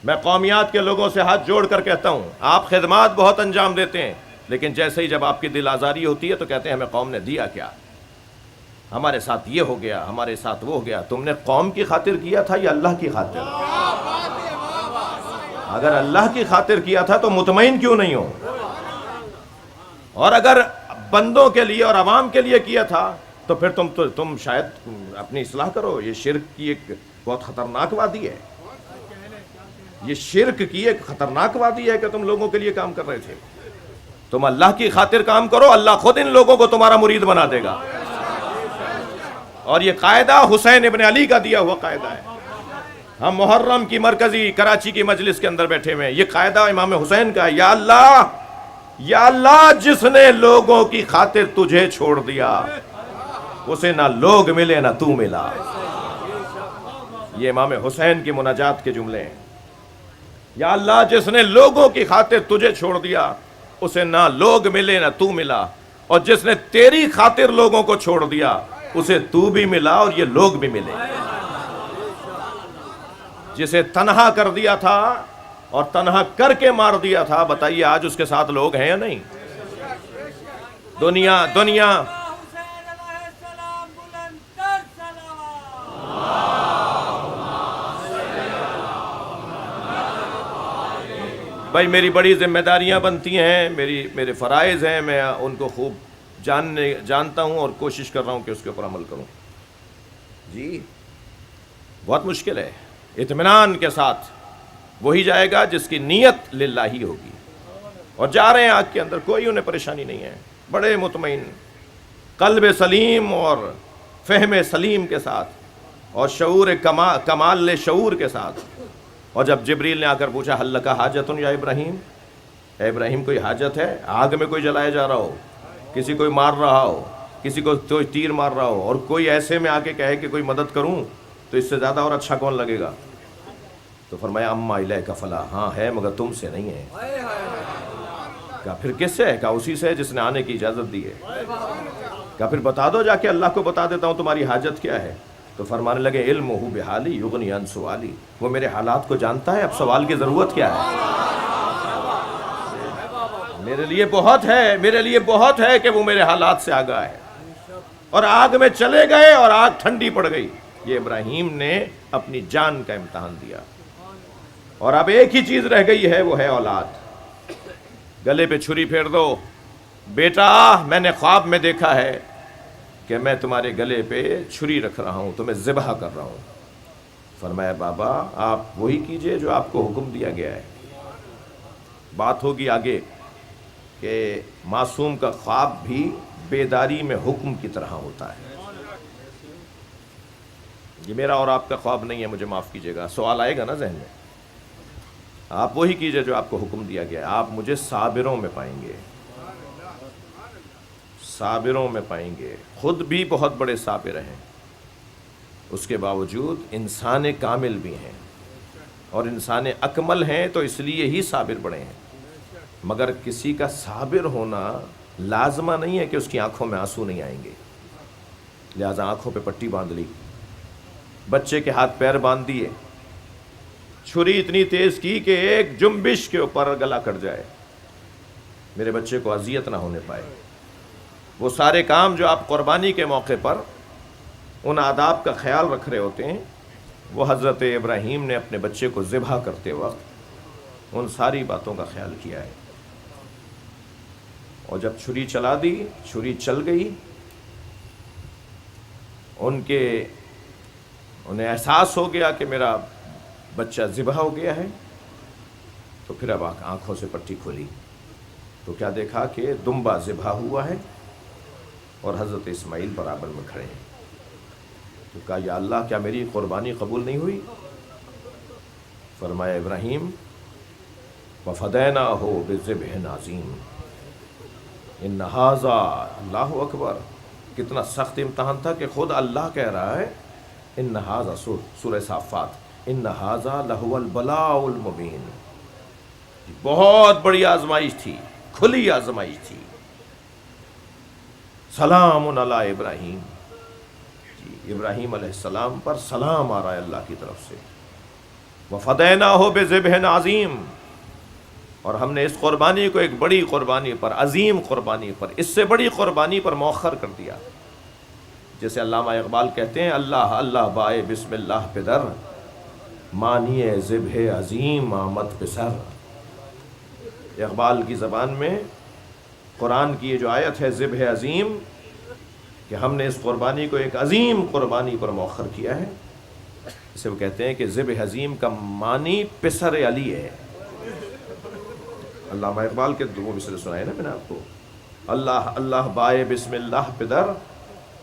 میں قومیات کے لوگوں سے ہاتھ جوڑ کر کہتا ہوں آپ خدمات بہت انجام دیتے ہیں, لیکن جیسے ہی جب آپ کی دل آزاری ہوتی ہے تو کہتے ہیں ہمیں قوم نے دیا کیا, ہمارے ساتھ یہ ہو گیا, ہمارے ساتھ وہ ہو گیا. تم نے قوم کی خاطر کیا تھا یا اللہ کی خاطر؟ اگر اللہ کی خاطر کیا تھا تو مطمئن کیوں نہیں ہو؟ اور اگر بندوں کے لیے اور عوام کے لیے کیا تھا تو پھر تم شاید اپنی اصلاح کرو. یہ شرک کی ایک بہت خطرناک وادی ہے. یہ شرک کی ایک خطرناک وادی ہے کہ تم لوگوں کے لیے کام کر رہے تھے. تم اللہ کی خاطر کام کرو، اللہ خود ان لوگوں کو تمہارا مرید بنا دے گا. اور یہ قاعدہ حسین ابن علی کا دیا ہوا قاعدہ ہے. ہم محرم کی مرکزی کراچی کی مجلس کے اندر بیٹھے ہوئے ہیں، یہ قاعدہ امام حسین کا ہے. یا اللہ جس نے لوگوں کی خاطر تجھے چھوڑ دیا اسے نہ لوگ ملے نہ تو ملا. یہ امام حسین کی مناجات کے جملے ہیں. یا اللہ جس نے لوگوں کی خاطر تجھے چھوڑ دیا اسے نہ لوگ ملے نہ تو ملا، اور جس نے تیری خاطر لوگوں کو چھوڑ دیا اسے تو بھی ملا اور یہ لوگ بھی ملے. جسے تنہا کر دیا تھا اور تنہا کر کے مار دیا تھا، بتائیے آج اس کے ساتھ لوگ ہیں یا نہیں؟ دنیا حسین علیہ السلام بلند تر صلوات. بھائی میری بڑی ذمہ داریاں بنتی ہیں، میرے فرائض ہیں، میں ان کو خوب جانتا ہوں اور کوشش کر رہا ہوں کہ اس کے اوپر عمل کروں. جی بہت مشکل ہے. اطمینان کے ساتھ وہی جائے گا جس کی نیت للہ ہوگی. اور جا رہے ہیں آگ کے اندر، کوئی انہیں پریشانی نہیں ہے، بڑے مطمئن قلب سلیم اور فہم سلیم کے ساتھ اور شعور کمال شعور کے ساتھ. اور جب جبریل نے آ کر پوچھا حل لک حاجت یا ابراہیم، اے ابراہیم کوئی حاجت ہے؟ آگ میں کوئی جلایا جا رہا ہو، کسی کوئی مار رہا ہو، کسی کو کوئی تیر مار رہا ہو، اور کوئی ایسے میں آ کے کہے کہ کوئی مدد کروں، تو اس سے زیادہ اور اچھا کون لگے گا؟ تو فرمایا اما الیک فلا، ہاں ہے مگر تم سے نہیں ہے. کہا پھر کس سے ہے؟ کہا اسی سے جس نے آنے کی اجازت دی ہے. کہا پھر بتا دو جا کے، اللہ کو بتا دیتا ہوں تمہاری حاجت کیا ہے. تو فرمانے لگے علمہ بحالی یغنی عن سوالی، وہ میرے حالات کو جانتا ہے، اب سوال کی ضرورت کیا ہے. میرے لیے بہت ہے کہ وہ میرے حالات سے آگاہ ہے. اور آگ میں چلے گئے اور آگ ٹھنڈی پڑ گئی. یہ ابراہیم نے اپنی جان کا امتحان دیا. اور اب ایک ہی چیز رہ گئی ہے، وہ ہے اولاد. گلے پہ چھری پھیر دو، بیٹا میں نے خواب میں دیکھا ہے کہ میں تمہارے گلے پہ چھری رکھ رہا ہوں، تمہیں ذبح کر رہا ہوں. فرمایا بابا آپ وہی کیجئے جو آپ کو حکم دیا گیا ہے. بات ہوگی آگے کہ معصوم کا خواب بھی بیداری میں حکم کی طرح ہوتا ہے. یہ میرا اور آپ کا خواب نہیں ہے، مجھے معاف کیجئے گا، سوال آئے گا نا ذہن میں. آپ وہی کیجئے جو آپ کو حکم دیا گیا ہے. آپ مجھے صابروں میں پائیں گے، صابروں میں پائیں گے. خود بھی بہت بڑے صابر ہیں، اس کے باوجود انسان کامل بھی ہیں اور انسان اکمل ہیں، تو اس لیے ہی صابر بڑے ہیں. مگر کسی کا صابر ہونا لازمہ نہیں ہے کہ اس کی آنکھوں میں آنسو نہیں آئیں گے. لہٰذا آنکھوں پہ پٹی باندھ لی، بچے کے ہاتھ پیر باندھ دیے، چھری اتنی تیز کی کہ ایک جنبش کے اوپر گلا کٹ جائے، میرے بچے کو اذیت نہ ہونے پائے. وہ سارے کام جو آپ قربانی کے موقع پر ان آداب کا خیال رکھ رہے ہوتے ہیں، وہ حضرت ابراہیم نے اپنے بچے کو ذبح کرتے وقت ان ساری باتوں کا خیال کیا ہے. اور جب چھری چلا دی، چھری چل گئی، انہیں احساس ہو گیا کہ میرا بچہ ذبح ہو گیا ہے. تو پھر اب آنکھوں سے پٹی کھولی تو کیا دیکھا کہ دمبا ذبح ہوا ہے اور حضرت اسماعیل برابر میں کھڑے ہیں. تو کہا یا اللہ کیا میری قربانی قبول نہیں ہوئی؟ فرمایا ابراہیم وفدیناہ بذبح عظیم ان ھذا، اللہ اکبر، کتنا سخت امتحان تھا کہ خود اللہ کہہ رہا ہے ان ھذا، سورہ صافات، ان ھذا لہو البلاء المبین. بہت بڑی آزمائش تھی، کھلی آزمائش تھی. سلام علی ابراہیم، جی ابراہیم علیہ السلام پر سلام آ رہا ہے اللہ کی طرف سے. وفدیناہ بذبح عظیم، اور ہم نے اس قربانی کو ایک بڑی قربانی پر، عظیم قربانی پر، اس سے بڑی قربانی پر مؤخر کر دیا. جیسے علامہ اقبال کہتے ہیں اللہ اللہ بائے بسم اللہ پہ در، مانی ذبح عظیم آمد پہ سر. اقبال کی زبان میں قرآن کی یہ جو آیت ہے ذبح عظیم، کہ ہم نے اس قربانی کو ایک عظیم قربانی پر مؤخر کیا ہے، اسے وہ کہتے ہیں کہ ذبح عظیم کا معنی پسر علی ہے. علامہ اقبال کے دو مصرے سنائے نا میں نے آپ کو. اللہ اللہ بائے بسم اللہ پدر،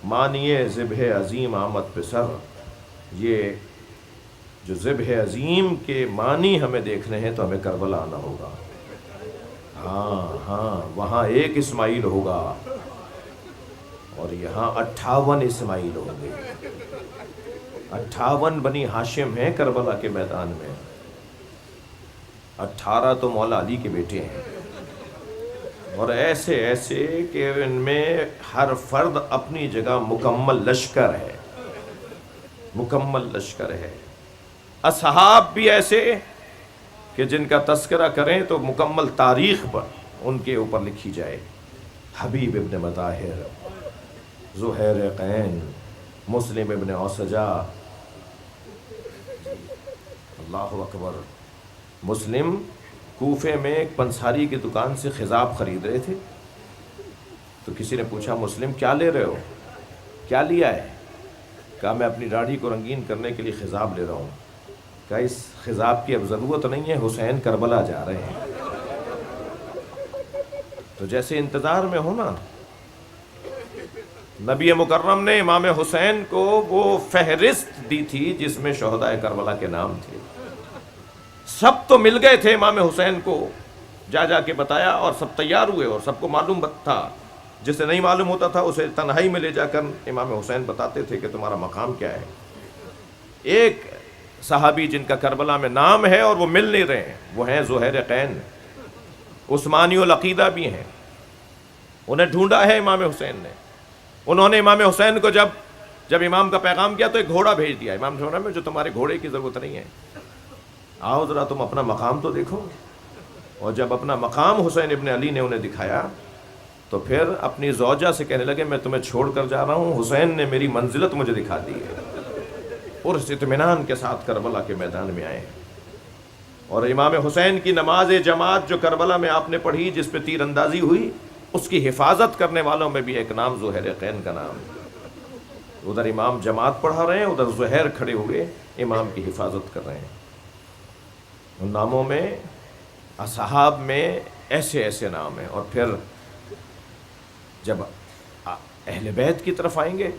مانیے ذبح عظیم آمد پسر. یہ جو ذبح عظیم کے معنی ہمیں دیکھنے ہیں تو ہمیں کربلا آنا ہوگا. ہاں وہاں ایک اسماعیل ہوگا اور یہاں 58 اسماعیل ہوں گے. 58 بنی ہاشم ہیں کربلا کے میدان میں. 18 تو مولا علی کے بیٹے ہیں اور ایسے ایسے کہ ان میں ہر فرد اپنی جگہ مکمل لشکر ہے. مکمل لشکر ہے. اصحاب بھی ایسے کہ جن کا تذکرہ کریں تو مکمل تاریخ پر ان کے اوپر لکھی جائے. حبیب ابن مطاہر، زہیر قین، مسلم ابن اوسجا. اللہ اکبر. مسلم کوفے میں ایک پنساری کی دکان سے خضاب خرید رہے تھے تو کسی نے پوچھا مسلم کیا لے رہے ہو، کیا لیا ہے؟ کہا میں اپنی داڑھی کو رنگین کرنے کے لیے خضاب لے رہا ہوں. کہا اس خضاب کی اب ضرورت نہیں ہے، حسین کربلا جا رہے ہیں. تو جیسے انتظار میں ہونا، نبی مکرم نے امام حسین کو وہ فہرست دی تھی جس میں شہداء کربلا کے نام تھے. سب تو مل گئے تھے امام حسین کو، جا کے بتایا اور سب تیار ہوئے اور سب کو معلوم تھا. جسے نہیں معلوم ہوتا تھا اسے تنہائی میں لے جا کر امام حسین بتاتے تھے کہ تمہارا مقام کیا ہے. ایک صحابی جن کا کربلا میں نام ہے اور وہ مل نہیں رہے ہیں، وہ ہیں زہیر قین. عثمانی العقیدہ بھی ہیں. انہیں ڈھونڈا ہے امام حسین نے. انہوں نے امام حسین کو جب امام کا پیغام کیا تو ایک گھوڑا بھیج دیا. امام نے میں جو تمہارے گھوڑے کی ضرورت نہیں ہے، آؤ ذرا تم اپنا مقام تو دیکھو. اور جب اپنا مقام حسین ابن علی نے انہیں دکھایا تو پھر اپنی زوجہ سے کہنے لگے میں تمہیں چھوڑ کر جا رہا ہوں، حسین نے میری منزلت مجھے دکھا دی ہے. اور اس اطمینان کے ساتھ کربلا کے میدان میں آئے. اور امام حسین کی نماز جماعت جو کربلا میں آپ نے پڑھی، جس پہ تیر اندازی ہوئی، اس کی حفاظت کرنے والوں میں بھی ایک نام زہیر قین کا نام. ادھر امام جماعت پڑھا رہے ہیں، ادھر زہیر کھڑے ہوئے امام کی حفاظت کر رہے ہیں. ان ناموں میں اصحاب میں ایسے ایسے نام ہیں. اور پھر جب اہل بیت کی طرف آئیں گے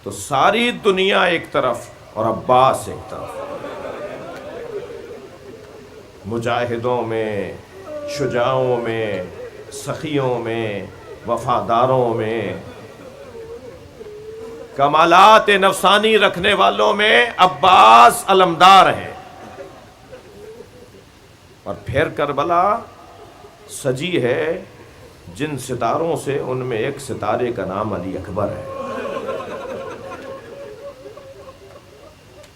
تو ساری دنیا ایک طرف اور عباس ایک طرف. مجاہدوں میں، شجاعوں میں، سخیوں میں، وفاداروں میں، کمالات نفسانی رکھنے والوں میں عباس علمدار ہیں. اور پھر کربلا سجی ہے جن ستاروں سے، ان میں ایک ستارے کا نام علی اکبر ہے.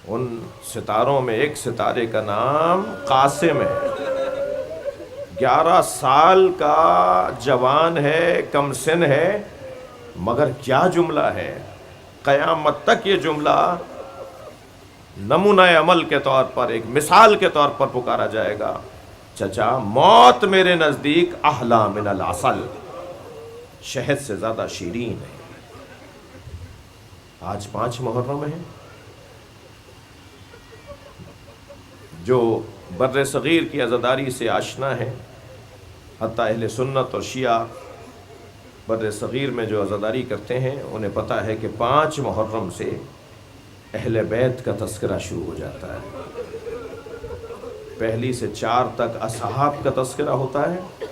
ان ستاروں میں ایک ستارے کا نام قاسم ہے. 11 سال کا جوان ہے، کم سن ہے، مگر کیا جملہ ہے. قیامت تک یہ جملہ نمونہ عمل کے طور پر، ایک مثال کے طور پر پکارا جائے گا. چچا موت میرے نزدیک احلی من العسل، شہد سے زیادہ شیرین ہے. آج 5 محرم ہے. جو بر صغیر کی عزاداری سے آشنا ہے، حتیٰ اہل سنت اور شیعہ بر صغیر میں جو عزاداری کرتے ہیں انہیں پتہ ہے کہ 5 محرم سے اہل بیت کا تذکرہ شروع ہو جاتا ہے. 1 سے 4 تک اصحاب کا تذکرہ ہوتا ہے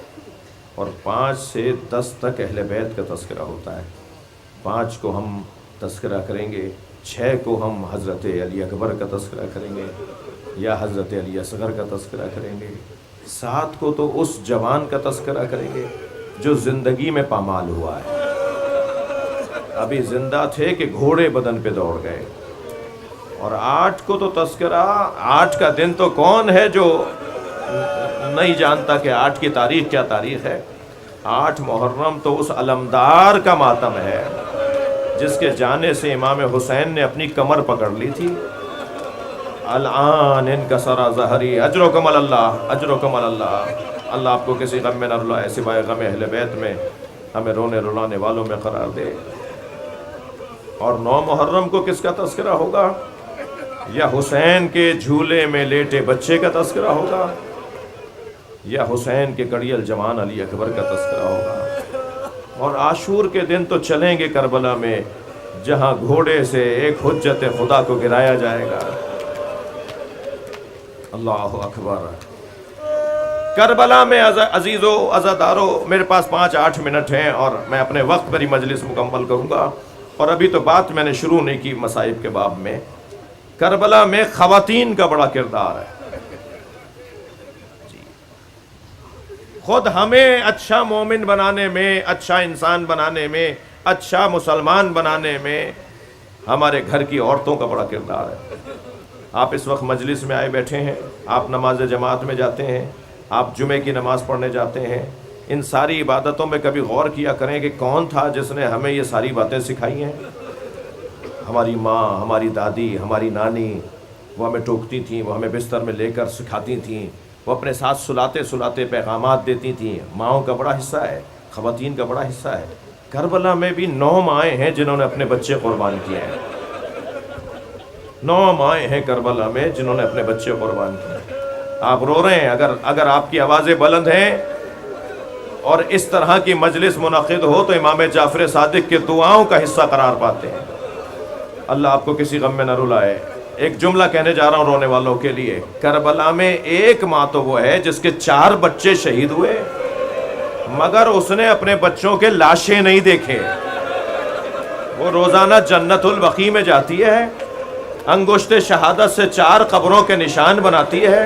اور 5 سے 10 تک اہل بیت کا تذکرہ ہوتا ہے. 5 کو ہم تذکرہ کریں گے، 6 کو ہم حضرت علی اکبر کا تذکرہ کریں گے یا حضرت علی اصغر کا تذکرہ کریں گے. 7 کو تو اس جوان کا تذکرہ کریں گے جو زندگی میں پامال ہوا ہے، ابھی زندہ تھے کہ گھوڑے بدن پہ دوڑ گئے. اور 8 کو تو تذکرہ، 8 کا دن تو کون ہے جو نہیں جانتا کہ 8 کی تاریخ کیا تاریخ ہے. 8 محرم تو اس علمدار کا ماتم ہے جس کے جانے سے امام حسین نے اپنی کمر پکڑ لی تھی. الان انکسر ظہری اجرکم اللہ، اجرکم اللہ. اللہ آپ کو کسی غم میں نہ رلائے سوائے غم اہل بیت میں، ہمیں رونے رلانے والوں میں قرار دے. اور 9 محرم کو کس کا تذکرہ ہوگا؟ یا حسین کے جھولے میں لیٹے بچے کا تذکرہ ہوگا یا حسین کے کڑیل جوان علی اکبر کا تذکرہ ہوگا؟ اور عاشور کے دن تو چلیں گے کربلا میں جہاں گھوڑے سے ایک حجت خدا کو گرایا جائے گا۔ اللہ اکبر۔ کربلا میں عزیزو عزادارو، میرے پاس 5-8 منٹ ہیں اور میں اپنے وقت پر ہی مجلس مکمل کروں گا، اور ابھی تو بات میں نے شروع نہیں کی مصائب کے باب میں۔ کربلا میں خواتین کا بڑا کردار ہے۔ خود ہمیں اچھا مومن بنانے میں، اچھا انسان بنانے میں، اچھا مسلمان بنانے میں ہمارے گھر کی عورتوں کا بڑا کردار ہے۔ آپ اس وقت مجلس میں آئے بیٹھے ہیں، آپ نماز جماعت میں جاتے ہیں، آپ جمعے کی نماز پڑھنے جاتے ہیں، ان ساری عبادتوں میں کبھی غور کیا کریں کہ کون تھا جس نے ہمیں یہ ساری باتیں سکھائی ہیں؟ ہماری ماں، ہماری دادی، ہماری نانی، وہ ہمیں ٹوکتی تھیں، وہ ہمیں بستر میں لے کر سکھاتی تھیں، وہ اپنے ساتھ سلاتے سلاتے پیغامات دیتی تھیں۔ ماؤں کا بڑا حصہ ہے، خواتین کا بڑا حصہ ہے۔ کربلا میں بھی 9 مائیں ہیں جنہوں نے اپنے بچے قربان کیے ہیں۔ 9 مائیں ہیں کربلا میں جنہوں نے اپنے بچے قربان کیے۔ آپ رو رہے ہیں، اگر آپ کی آوازیں بلند ہیں اور اس طرح کی مجلس منعقد ہو تو امام جعفر صادق کے دعاؤں کا حصہ قرار پاتے ہیں۔ اللہ آپ کو کسی غم میں نہ رلائے۔ ایک جملہ کہنے جا رہا ہوں رونے والوں کے لیے، کربلا میں ایک ماں تو وہ ہے جس کے 4 بچے شہید ہوئے مگر اس نے اپنے بچوں کے لاشیں نہیں دیکھے۔ وہ روزانہ جنت البقیع میں جاتی ہے، انگشت شہادت سے 4 قبروں کے نشان بناتی ہے،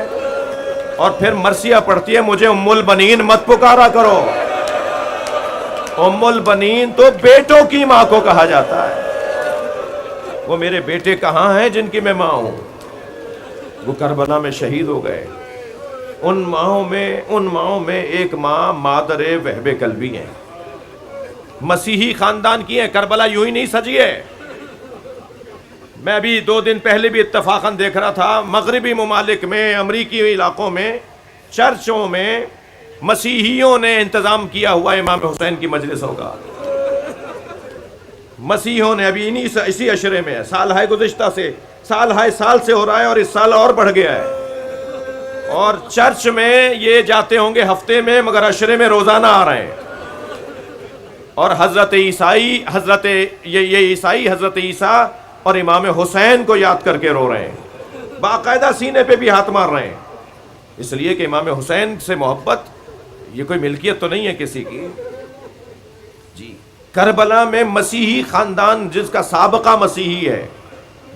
اور پھر مرثیہ پڑھتی ہے، مجھے ام البنین مت پکارا کرو۔ ام البنین تو بیٹوں کی ماں کو کہا جاتا ہے۔ وہ میرے بیٹے کہاں ہیں جن کی میں ماں ہوں؟ وہ کربلا میں شہید ہو گئے۔ ان ماؤں میں ایک ماں مادر وہب کلبی ہیں، مسیحی خاندان کی ہیں۔ کربلا یوں ہی نہیں سجی ہے۔ میں بھی 2 دن پہلے بھی اتفاقاً دیکھ رہا تھا، مغربی ممالک میں، امریکی علاقوں میں، چرچوں میں مسیحیوں نے انتظام کیا ہوا امام حسین کی مجلسوں کا۔ مسیحیوں نے ابھی اسی عشرے میں، سال ہے گزشتہ سے، سال سے ہو رہا ہے، اور اس سال اور بڑھ گیا ہے۔ اور چرچ میں یہ جاتے ہوں گے ہفتے میں، مگر عشرے میں روزانہ آ رہے ہیں۔ اور حضرت عیسائی حضرت عیسیٰ اور امام حسین کو یاد کر کے رو رہے ہیں، باقاعدہ سینے پہ بھی ہاتھ مار رہے ہیں، اس لیے کہ امام حسین سے محبت یہ کوئی ملکیت تو نہیں ہے کسی کی۔ جی، کربلا میں مسیحی خاندان جس کا سابقہ مسیحی ہے،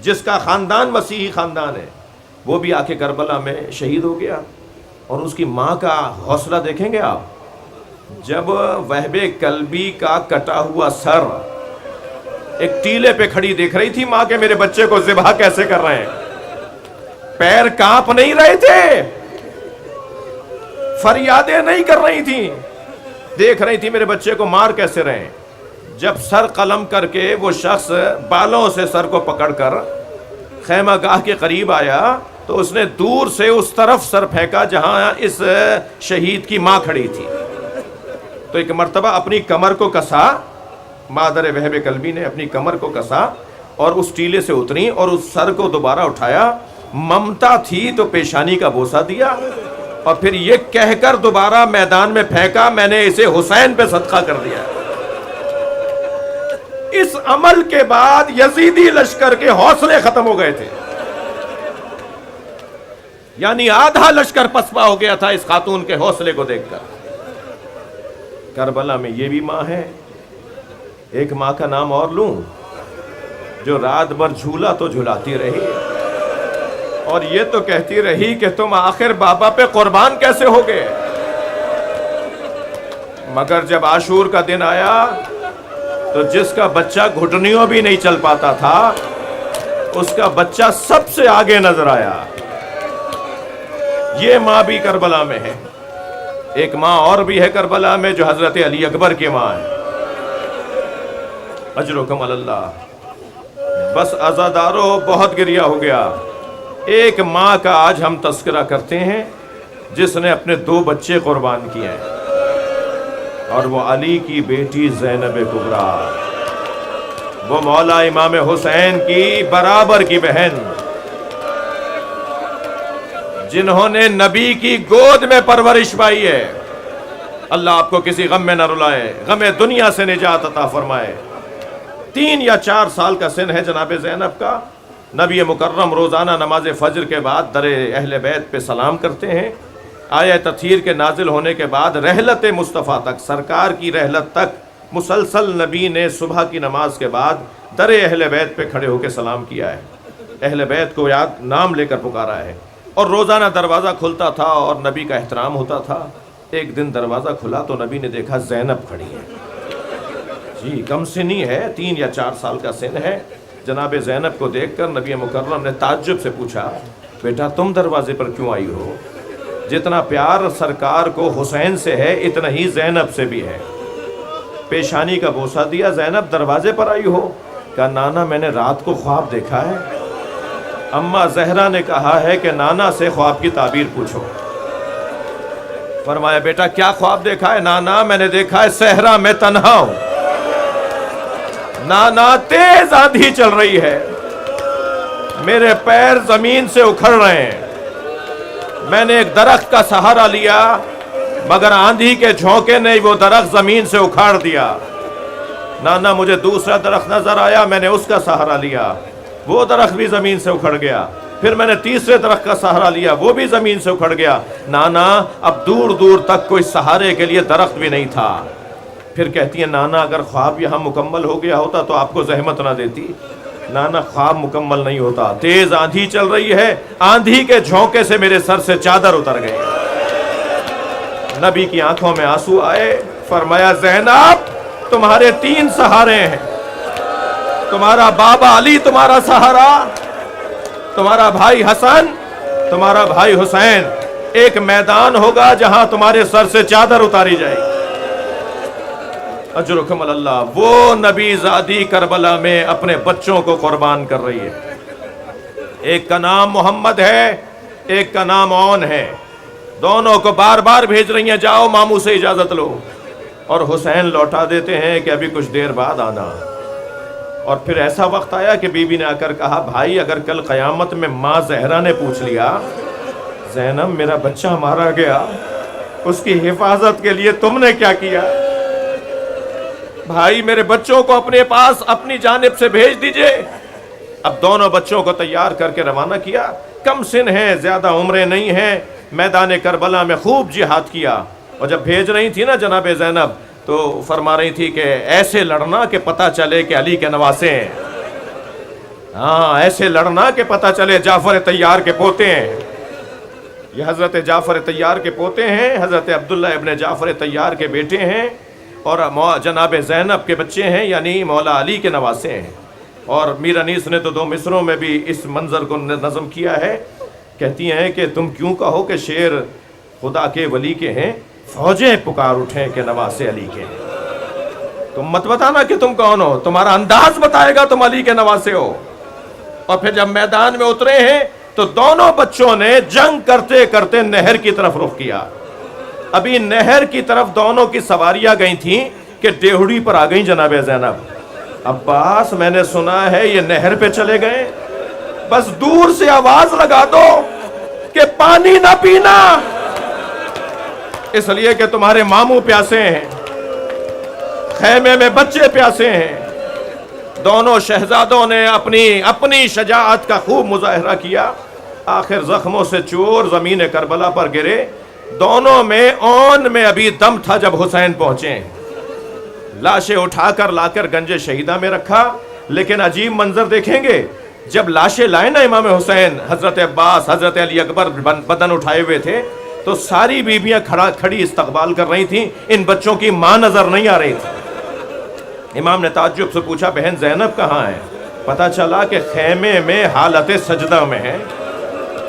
جس کا خاندان مسیحی خاندان ہے، وہ بھی آ کے کربلا میں شہید ہو گیا۔ اور اس کی ماں کا حوصلہ دیکھیں گے آپ، جب وہب کلبی کا کٹا ہوا سر ایک ٹیلے پہ کھڑی دیکھ رہی تھی ماں کے میرے بچے کو ذبح کیسے کر رہے ہیں، پیر کانپ نہیں رہے تھے، فریادیں نہیں کر رہی تھیں، دیکھ رہی تھی میرے بچے کو مار کیسے رہے ہیں۔ جب سر قلم کر کے وہ شخص بالوں سے سر کو پکڑ کر خیمہ گاہ کے قریب آیا تو اس نے دور سے اس طرف سر پھینکا جہاں اس شہید کی ماں کھڑی تھی۔ تو ایک مرتبہ اپنی کمر کو کسا، مادر وہب کلبی نے اپنی کمر کو کسا اور اس ٹیلے سے اتری اور اس سر کو دوبارہ اٹھایا، ممتا تھی تو پیشانی کا بوسہ دیا، اور پھر یہ کہہ کر دوبارہ میدان میں پھینکا، میں نے اسے حسین پہ صدقہ کر دیا۔ اس عمل کے بعد یزیدی لشکر کے حوصلے ختم ہو گئے تھے، یعنی آدھا لشکر پسپا ہو گیا تھا اس خاتون کے حوصلے کو دیکھ کر۔ کربلا میں یہ بھی ماں ہے، ایک ماں کا نام اور لوں جو رات بھر جھولا تو جھلاتی رہی اور یہ تو کہتی رہی کہ تم آخر بابا پہ قربان کیسے ہو گئے۔ مگر جب عاشور کا دن آیا تو جس کا بچہ گھٹنیوں بھی نہیں چل پاتا تھا اس کا بچہ سب سے آگے نظر آیا۔ یہ ماں بھی کربلا میں ہے۔ ایک ماں اور بھی ہے کربلا میں جو حضرت علی اکبر کی ماں ہے، اجرکم اللہ۔ بس عزادارو بہت گریہ ہو گیا۔ ایک ماں کا آج ہم تذکرہ کرتے ہیں جس نے اپنے 2 بچے قربان کیے ہیں، اور وہ علی کی بیٹی زینب کبریٰ، وہ مولا امام حسین کی برابر کی بہن جنہوں نے نبی کی گود میں پرورش پائی ہے، اللہ آپ کو کسی غم میں نہ رلائے، غم دنیا سے نجات عطا فرمائے۔ 3 یا 4 سال کا سن ہے جناب زینب کا۔ نبی مکرم روزانہ نماز فجر کے بعد در اہل بیت پہ سلام کرتے ہیں۔ آیہ تطہیر کے نازل ہونے کے بعد رحلت مصطفیٰ تک، سرکار کی رحلت تک مسلسل نبی نے صبح کی نماز کے بعد در اہل بیت پہ کھڑے ہو کے سلام کیا ہے، اہل بیت کو یاد نام لے کر پکارا ہے، اور روزانہ دروازہ کھلتا تھا اور نبی کا احترام ہوتا تھا۔ ایک دن دروازہ کھلا تو نبی نے دیکھا زینب کھڑی ہے، جی کم سنی ہے، 3 یا 4 سال کا سن ہے۔ جناب زینب کو دیکھ کر نبی مکرم نے تعجب سے پوچھا، بیٹا تم دروازے پر کیوں آئی ہو؟ جتنا پیار سرکار کو حسین سے ہے اتنا ہی زینب سے بھی ہے۔ پیشانی کا بوسہ دیا، زینب دروازے پر آئی ہو؟ کہا نانا میں نے رات کو خواب دیکھا ہے۔ اماں زہرا نے کہا ہے کہ نانا سے خواب کی تعبیر پوچھو۔ فرمایا بیٹا کیا خواب دیکھا ہے؟ نانا میں نے دیکھا ہے صحرا میں تنہا ہوں، نانا تیز آندھی چل رہی ہے، میرے پیر زمین سے اکھڑ رہے ہیں، میں نے ایک درخت کا سہارا لیا مگر آندھی کے جھونکے نے وہ درخت زمین سے اکھاڑ دیا۔ نانا مجھے دوسرا درخت نظر آیا، میں نے اس کا سہارا لیا، وہ درخت بھی زمین سے اکھڑ گیا۔ پھر میں نے تیسرے درخت کا سہارا لیا، وہ بھی زمین سے اکھڑ گیا۔ نانا اب دور دور تک کوئی سہارے کے لیے درخت بھی نہیں تھا۔ پھر کہتی ہے نانا اگر خواب یہاں مکمل ہو گیا ہوتا تو آپ کو زحمت نہ دیتی۔ نانا خواب مکمل نہیں ہوتا، تیز آندھی چل رہی ہے، آندھی کے جھونکے سے میرے سر سے چادر اتر گئی۔ نبی کی آنکھوں میں آنسو آئے، فرمایا زینب تمہارے 3 سہارے ہیں، تمہارا بابا علی تمہارا سہارا، تمہارا بھائی حسن، تمہارا بھائی حسین۔ ایک میدان ہوگا جہاں تمہارے سر سے چادر اتاری جائے گی۔ اجرکم اللہ، وہ نبی زادی کربلا میں اپنے بچوں کو قربان کر رہی ہے۔ ایک کا نام محمد ہے، ایک کا نام اون ہے، دونوں کو بار بار بھیج رہی ہیں جاؤ ماموں سے اجازت لو، اور حسین لوٹا دیتے ہیں کہ ابھی کچھ دیر بعد آنا۔ اور پھر ایسا وقت آیا کہ بی بی نے آ کر کہا بھائی اگر کل قیامت میں ماں زہرا نے پوچھ لیا زینب میرا بچہ مارا گیا، اس کی حفاظت کے لیے تم نے کیا کیا؟ بھائی میرے بچوں کو اپنے پاس اپنی جانب سے بھیج دیجئے۔ اب دونوں بچوں کو تیار کر کے روانہ کیا، کم سن ہیں، زیادہ عمریں نہیں ہیں، میدان کربلا میں خوب جہاد کیا۔ اور جب بھیج رہی تھی نا جناب زینب تو فرما رہی تھی کہ ایسے لڑنا کہ پتہ چلے کہ علی کے نواسے ہیں، ہاں ایسے لڑنا کہ پتہ چلے جعفر طیار کے پوتے ہیں۔ یہ حضرت جعفر طیار کے پوتے ہیں، حضرت عبداللہ ابن جعفر طیار کے بیٹے ہیں، اور جناب زینب کے بچے ہیں، یعنی مولا علی کے نواسے ہیں۔ اور میر انیس نے تو 2 مصروں میں بھی اس منظر کو نظم کیا ہے، کہتی ہیں کہ تم کیوں کہو کہ شیر خدا کے ولی کے ہیں، فوجیں پکار اٹھیں کہ نواسے علی کے ہیں۔ تم مت بتانا کہ تم کون ہو، تمہارا انداز بتائے گا تم علی کے نواسے ہو۔ اور پھر جب میدان میں اترے ہیں تو دونوں بچوں نے جنگ کرتے کرتے نہر کی طرف رخ کیا۔ ابھی نہر کی طرف دونوں کی سواریاں گئی تھیں کہ ڈیہڑی پر آ گئیں جناب زینب۔ عباس میں نے سنا ہے یہ نہر پہ چلے گئے، بس دور سے آواز لگا دو کہ پانی نہ پینا، اس لیے کہ تمہارے ماموں پیاسے ہیں، خیمے میں بچے پیاسے ہیں۔ دونوں شہزادوں نے اپنی شجاعت کا خوب مظاہرہ کیا، آخر زخموں سے چور زمین کربلا پر گرے۔ دونوں میں اون میں ابھی دم تھا جب حسین پہنچے، لاشیں اٹھا کر لا کر گنج شہیدہ میں رکھا۔ لیکن عجیب منظر دیکھیں گے، جب لاشیں لائے نا امام حسین، حضرت عباس حضرت علی اکبر بدن اٹھائے ہوئے تھے، تو ساری بیویاں کھڑی استقبال کر رہی تھیں، ان بچوں کی ماں نظر نہیں آ رہی تھی۔ امام نے تعجب سے پوچھا بہن زینب کہاں ہے؟ پتہ چلا کہ خیمے میں حالت سجدہ میں ہے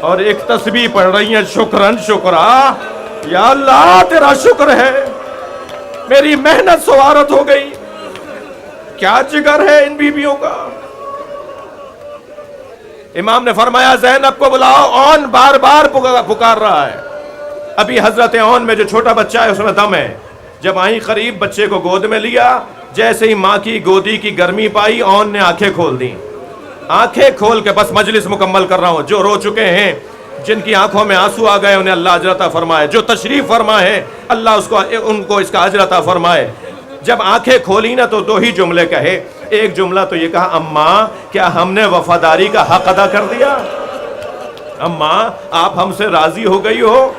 اور ایک تسبیح پڑھ رہی ہیں، شکرن شکرا، یا اللہ تیرا شکر ہے، میری محنت سوارت ہو گئی۔ کیا جگر ہے ان بیویوں کا۔ امام نے فرمایا زینب کو بلاؤ، اون بار بار پکار رہا ہے۔ ابھی حضرت اون میں جو چھوٹا بچہ ہے اس میں دم ہے۔ جب آئیں قریب بچے کو گود میں لیا، جیسے ہی ماں کی گودی کی گرمی پائی، اون نے آنکھیں کھول دیں۔ آنکھیں کھول کے بس مجلس مکمل کر رہا ہوں، جو رو چکے ہیں جن کی آنکھوں میں آنسو آ گئے انہیں اللہ اجر عطا فرمائے، جو تشریف فرما ہے اللہ ان کو اس کا اجر عطا فرمائے۔ جب آنکھیں کھولی نا تو 2 ہی جملے کہے، ایک جملہ تو یہ کہا اماں کیا ہم نے وفاداری کا حق ادا کر دیا؟ اماں آپ ہم سے راضی ہو گئی ہو؟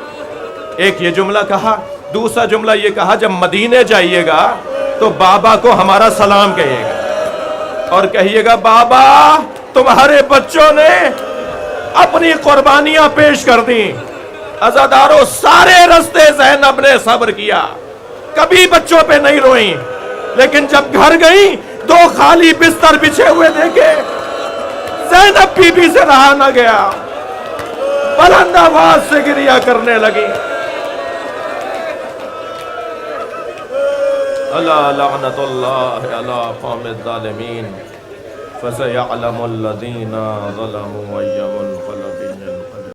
ایک یہ جملہ کہا۔ دوسرا جملہ یہ کہا جب مدینے جائیے گا تو بابا کو ہمارا سلام کہیے گا اور کہیے گا بابا تمہارے بچوں نے اپنی قربانیاں پیش کر دیں، عزاداروں سارے رستے زینب نے صبر کیا، کبھی بچوں پہ نہیں روئیں، لیکن جب گھر گئیں 2 خالی بستر بچھے ہوئے دیکھے، زینب بی بی سے رہا نہ گیا، بلند آواز سے گریہ کرنے لگی۔ الا لعنت اللہ علی قوم الظالمین فسیعلم الذین ظلموا ای منقلب